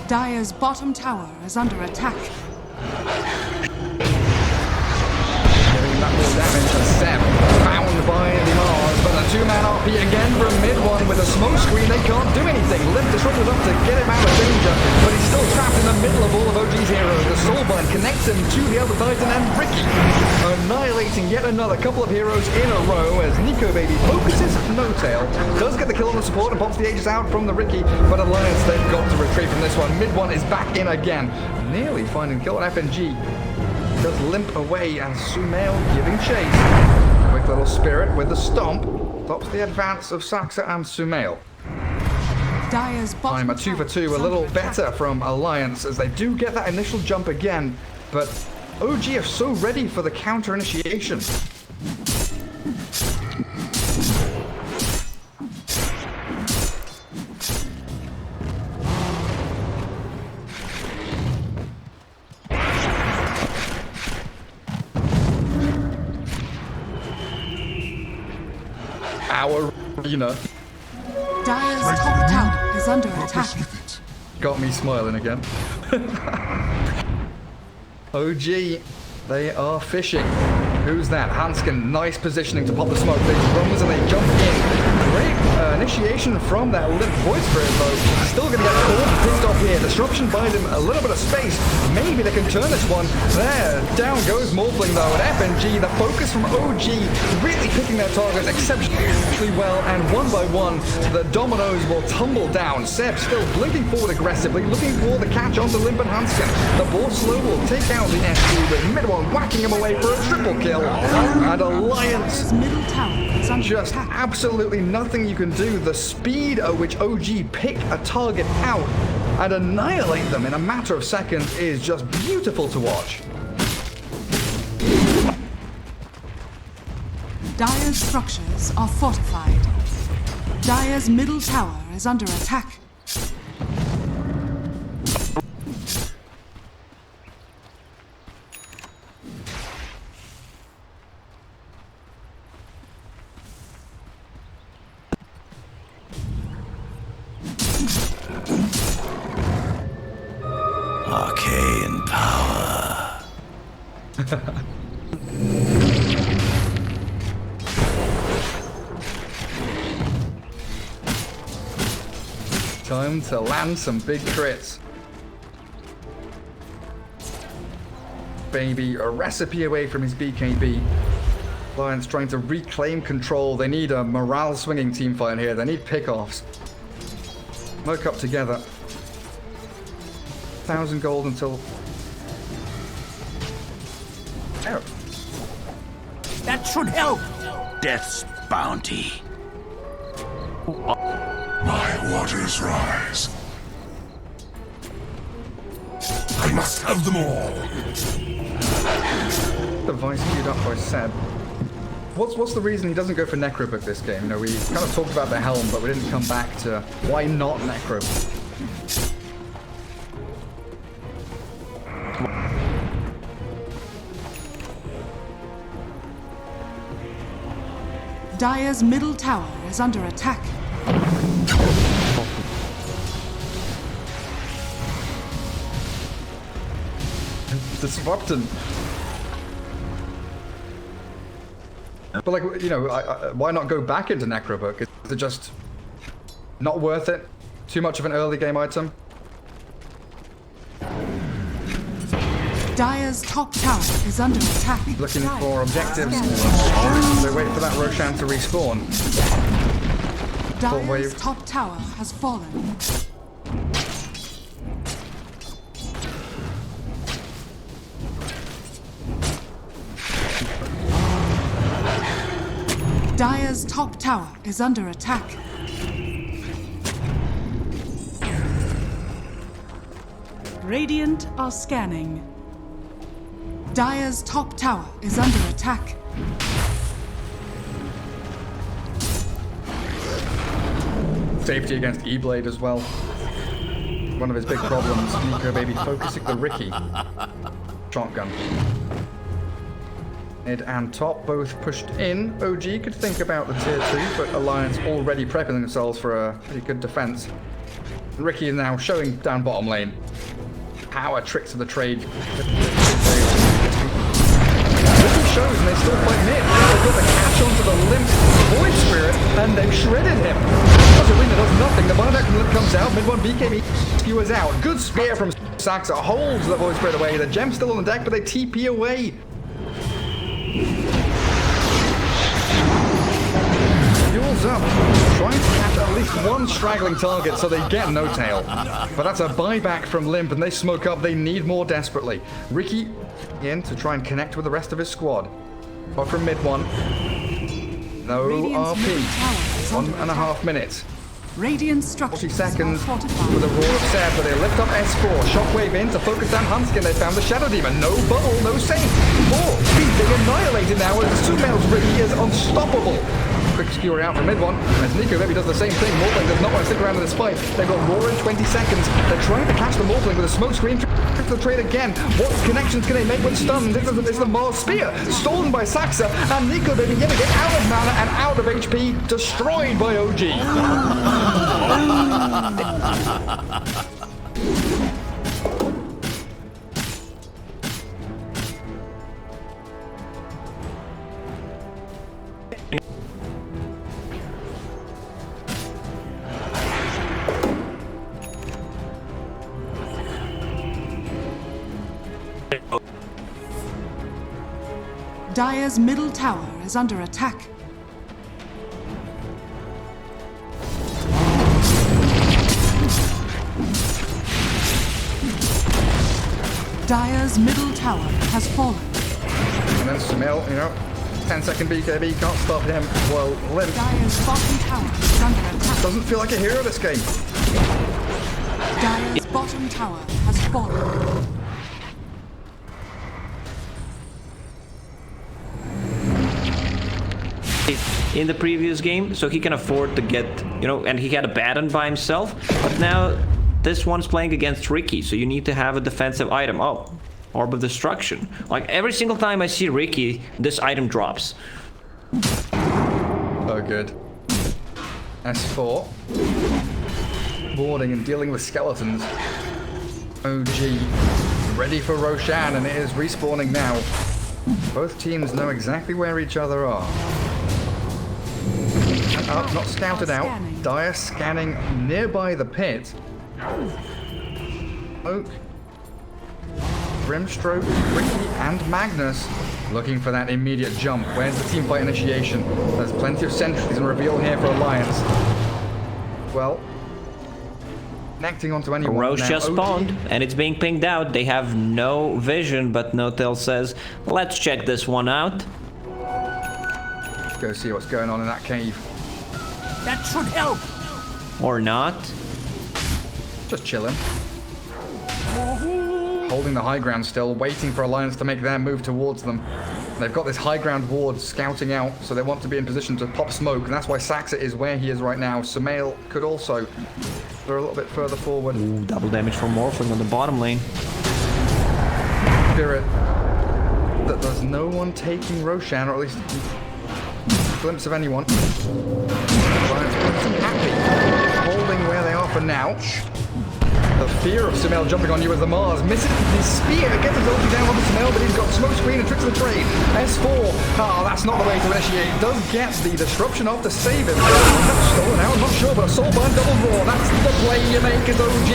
S1: Dire's bottom tower is under attack.
S3: Giving that more damage to Seb. Found by the Mars, but a 2-man RP again from mid one with a smoke screen. They can't do anything. Limp disrupted up to get him out of danger, but he's still trapped in the middle of all of OG's heroes. The Soulburn connects him to the Elder Titan and Ricky, annihilating yet another couple of heroes in a row as Nico Baby focuses No-Tail. Does get the kill on the support and pops the Aegis out from the Ricky, but Alliance, they've got to retreat from this one. Mid one is back in again, nearly finding kill on FNG. Does limp away and Sumail giving chase. Quick little spirit with the stomp. Stops the advance of Saxa and Sumail.
S1: Dire's bottom
S3: I'm a 2 for 2, a little better from Alliance as they do get that initial jump again, but OG are so ready for the counter initiation. Our arena
S1: Dire's top tower is under attack.
S5: With it.
S3: got me smiling again. OG, they are fishing. Who's that? Hanskin, nice positioning to pop the smoke. They runs and they jump in. Great initiation from that limp Void Spirit though. Still gonna get caught and picked off here. Disruption buys him a little bit of space. Maybe they can turn this one. There, down goes Morphling though. And FNG, the focus from OG, really picking their targets exceptionally well. And one by one, the dominoes will tumble down. Seb still blinking forward aggressively, looking for the catch onto Limp and Hanskin. The ball slow will take out the SG with mid one whacking him away for a triple kill. And Alliance
S1: Dire's middle tower is under
S3: just
S1: attack.
S3: absolutely nothing you can do. The speed at which OG pick a target out and annihilate them in a matter of seconds is just beautiful to watch.
S1: Dire's structures are fortified. Dire's middle tower is under attack.
S6: Arcane power.
S3: Time to land some big crits. Baby, a recipe away from his BKB. Lions trying to reclaim control. They need a morale swinging team fight here. They need pickoffs. Work up together. 1,000 gold until... Oh.
S6: That should help. Death's bounty.
S5: My waters rise. I must have them all.
S3: Device queued up by Seb. What's the reason he doesn't go for Necrobook this game? You know, we kind of talked about the Helm, but we didn't come back to why not Necrobook.
S1: Dire's middle tower is under attack.
S3: Disrupting. But like, you know, why not go back into Necrobook? Is it just not worth it? Too much of an early game item?
S1: Dire's top tower is under attack.
S3: Looking for objectives. They wait for that Roshan to respawn.
S1: Dire's
S3: wave.
S1: top tower has fallen. Dire's top tower is under attack.
S2: Radiant are scanning.
S1: Dire's top tower is under attack.
S3: Safety against E-Blade as well. One of his big problems. Nico baby focusing the Ricky. Shotgun. Mid and top both pushed in. OG could think about the tier 2, but Alliance already prepping themselves for a pretty good defense. Ricky is now showing down bottom lane. Power tricks of the trade. Ricky shows and they still fight mid. They've got the catch onto the limp Void Spirit and they've shredded him. Arena does nothing. The buyback comes out. Mid one BKB skewers out. Good spear from Saxa holds the Void Spirit away. The gem's still on the deck, but they TP away. Fuels up, trying to catch at least one straggling target so they get no tail. But that's a buyback from Limp and they smoke up. They need more desperately. Ricky in to try and connect with the rest of his squad. But from mid one, no RP. 1.5 minutes.
S1: Radiant
S3: 40
S1: structures
S3: seconds
S1: are fortified.
S3: with a roar of Seb, but they lift up S4. Shockwave in to focus down Hunskin. They found the Shadow Demon. No bubble, no safe. More speed being annihilated now as Sumel's Ricky is unstoppable. Quick skewer out from mid one. As Nico maybe does the same thing. Mortling does not want to stick around in this fight. They've got Roar in 20 seconds. They're trying to catch the Mortling with a smoke screen. To the trade again. What connections can they make when stunned? This is the Mars Spear. Stolen by Saxa. And Nico baby yet again out of mana and out of HP. Destroyed by OG.
S1: Dire's middle tower is under attack.
S3: Dire's middle tower has fallen. And then Sumel, you know, 10-second BKB can't stop him. Well, limp.
S1: Dire's bottom tower is under attack.
S3: Doesn't feel like a hero this game.
S1: Dire's bottom tower has fallen.
S4: In the previous game, so he can afford to get, you know, and he had a Baton by himself, but now this one's playing against Ricky, so you need to have a defensive item. Oh, Orb of Destruction. Like every single time I see Ricky, this item drops.
S3: Oh, good. S4. Boarding and dealing with skeletons. OG. Ready for Roshan, and it is respawning now. Both teams know exactly where each other are. Up, not scouted out. Dire scanning nearby the pit. Oak, Grimstroke, Ricky, and Magnus looking for that immediate jump. Where's the teamfight initiation? There's plenty of sentries and reveal here for Alliance. Well, connecting onto anyone.
S4: Roche
S3: now.
S4: just spawned, and it's being pinged out. They have no vision, but No-Tail says, let's check this one out.
S3: Let's go see what's going on in that cave.
S6: That should help.
S4: Or not.
S3: Just chilling. Holding the high ground still, waiting for Alliance to make their move towards them. They've got this high ground ward scouting out, so they want to be in position to pop smoke, and that's why Saxa is where he is right now. Sumail could also. They're a little bit further forward.
S4: Ooh, double damage from Morphling on the bottom lane.
S3: Spirit. That there's no one taking Roshan, or at least a glimpse of anyone. Alliance pretty happy, holding where they are for now. The fear of Sumail jumping on you as the Mars misses his spear, gets his ulti down onto Sumail, but he's got smoke screen and tricks of the trade. S4, that's not the way to initiate. Does get the disruption off to save him. Stolen out, I'm not sure, but a Soulbind double draw. That's the play you make as OG.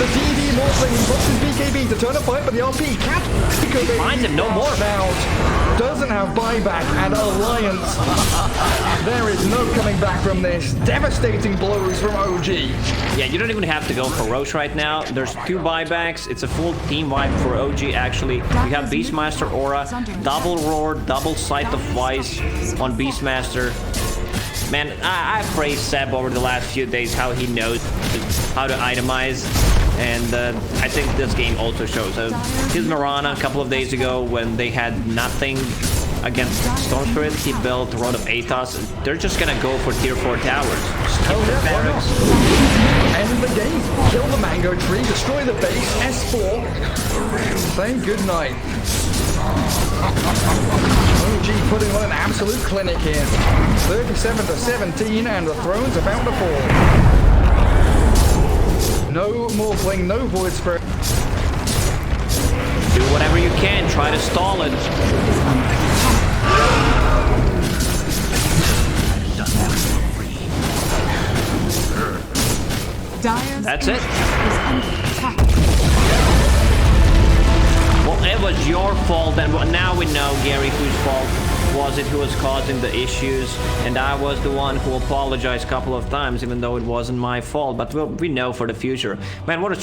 S3: The DD Morphling puts his BKB to turn a fight, but the RP can't.
S4: Finds him, no more.
S3: Doesn't have buyback, and Alliance. There is no coming back from this. Devastating blows from OG.
S4: Yeah, you don't even have to go for Roche right now. There's 2 buybacks. It's a full team wipe for OG, actually. We have Beastmaster Aura, double Roar, double Sight of Vice on Beastmaster. Man, I praised Seb over the last few days how he knows how to itemize. And I think this game also shows. His Mirana a couple of days ago when they had nothing against TSpirit, he built Rod of Atos. They're just gonna go for tier 4 towers. Skip the barracks.
S3: End the game. Kill the mango tree. Destroy the base. S4. Say goodnight. OG putting on an absolute clinic here. 37-17, and the throne's about to fall. No Morphling, no Void Spirit.
S4: Do whatever you can. Try to stall it. That's it. Well, it was your fault, and now we know, Gary, whose fault was it who was causing the issues, and I was the one who apologized a couple of times, even though it wasn't my fault, but we know for the future. Man, what a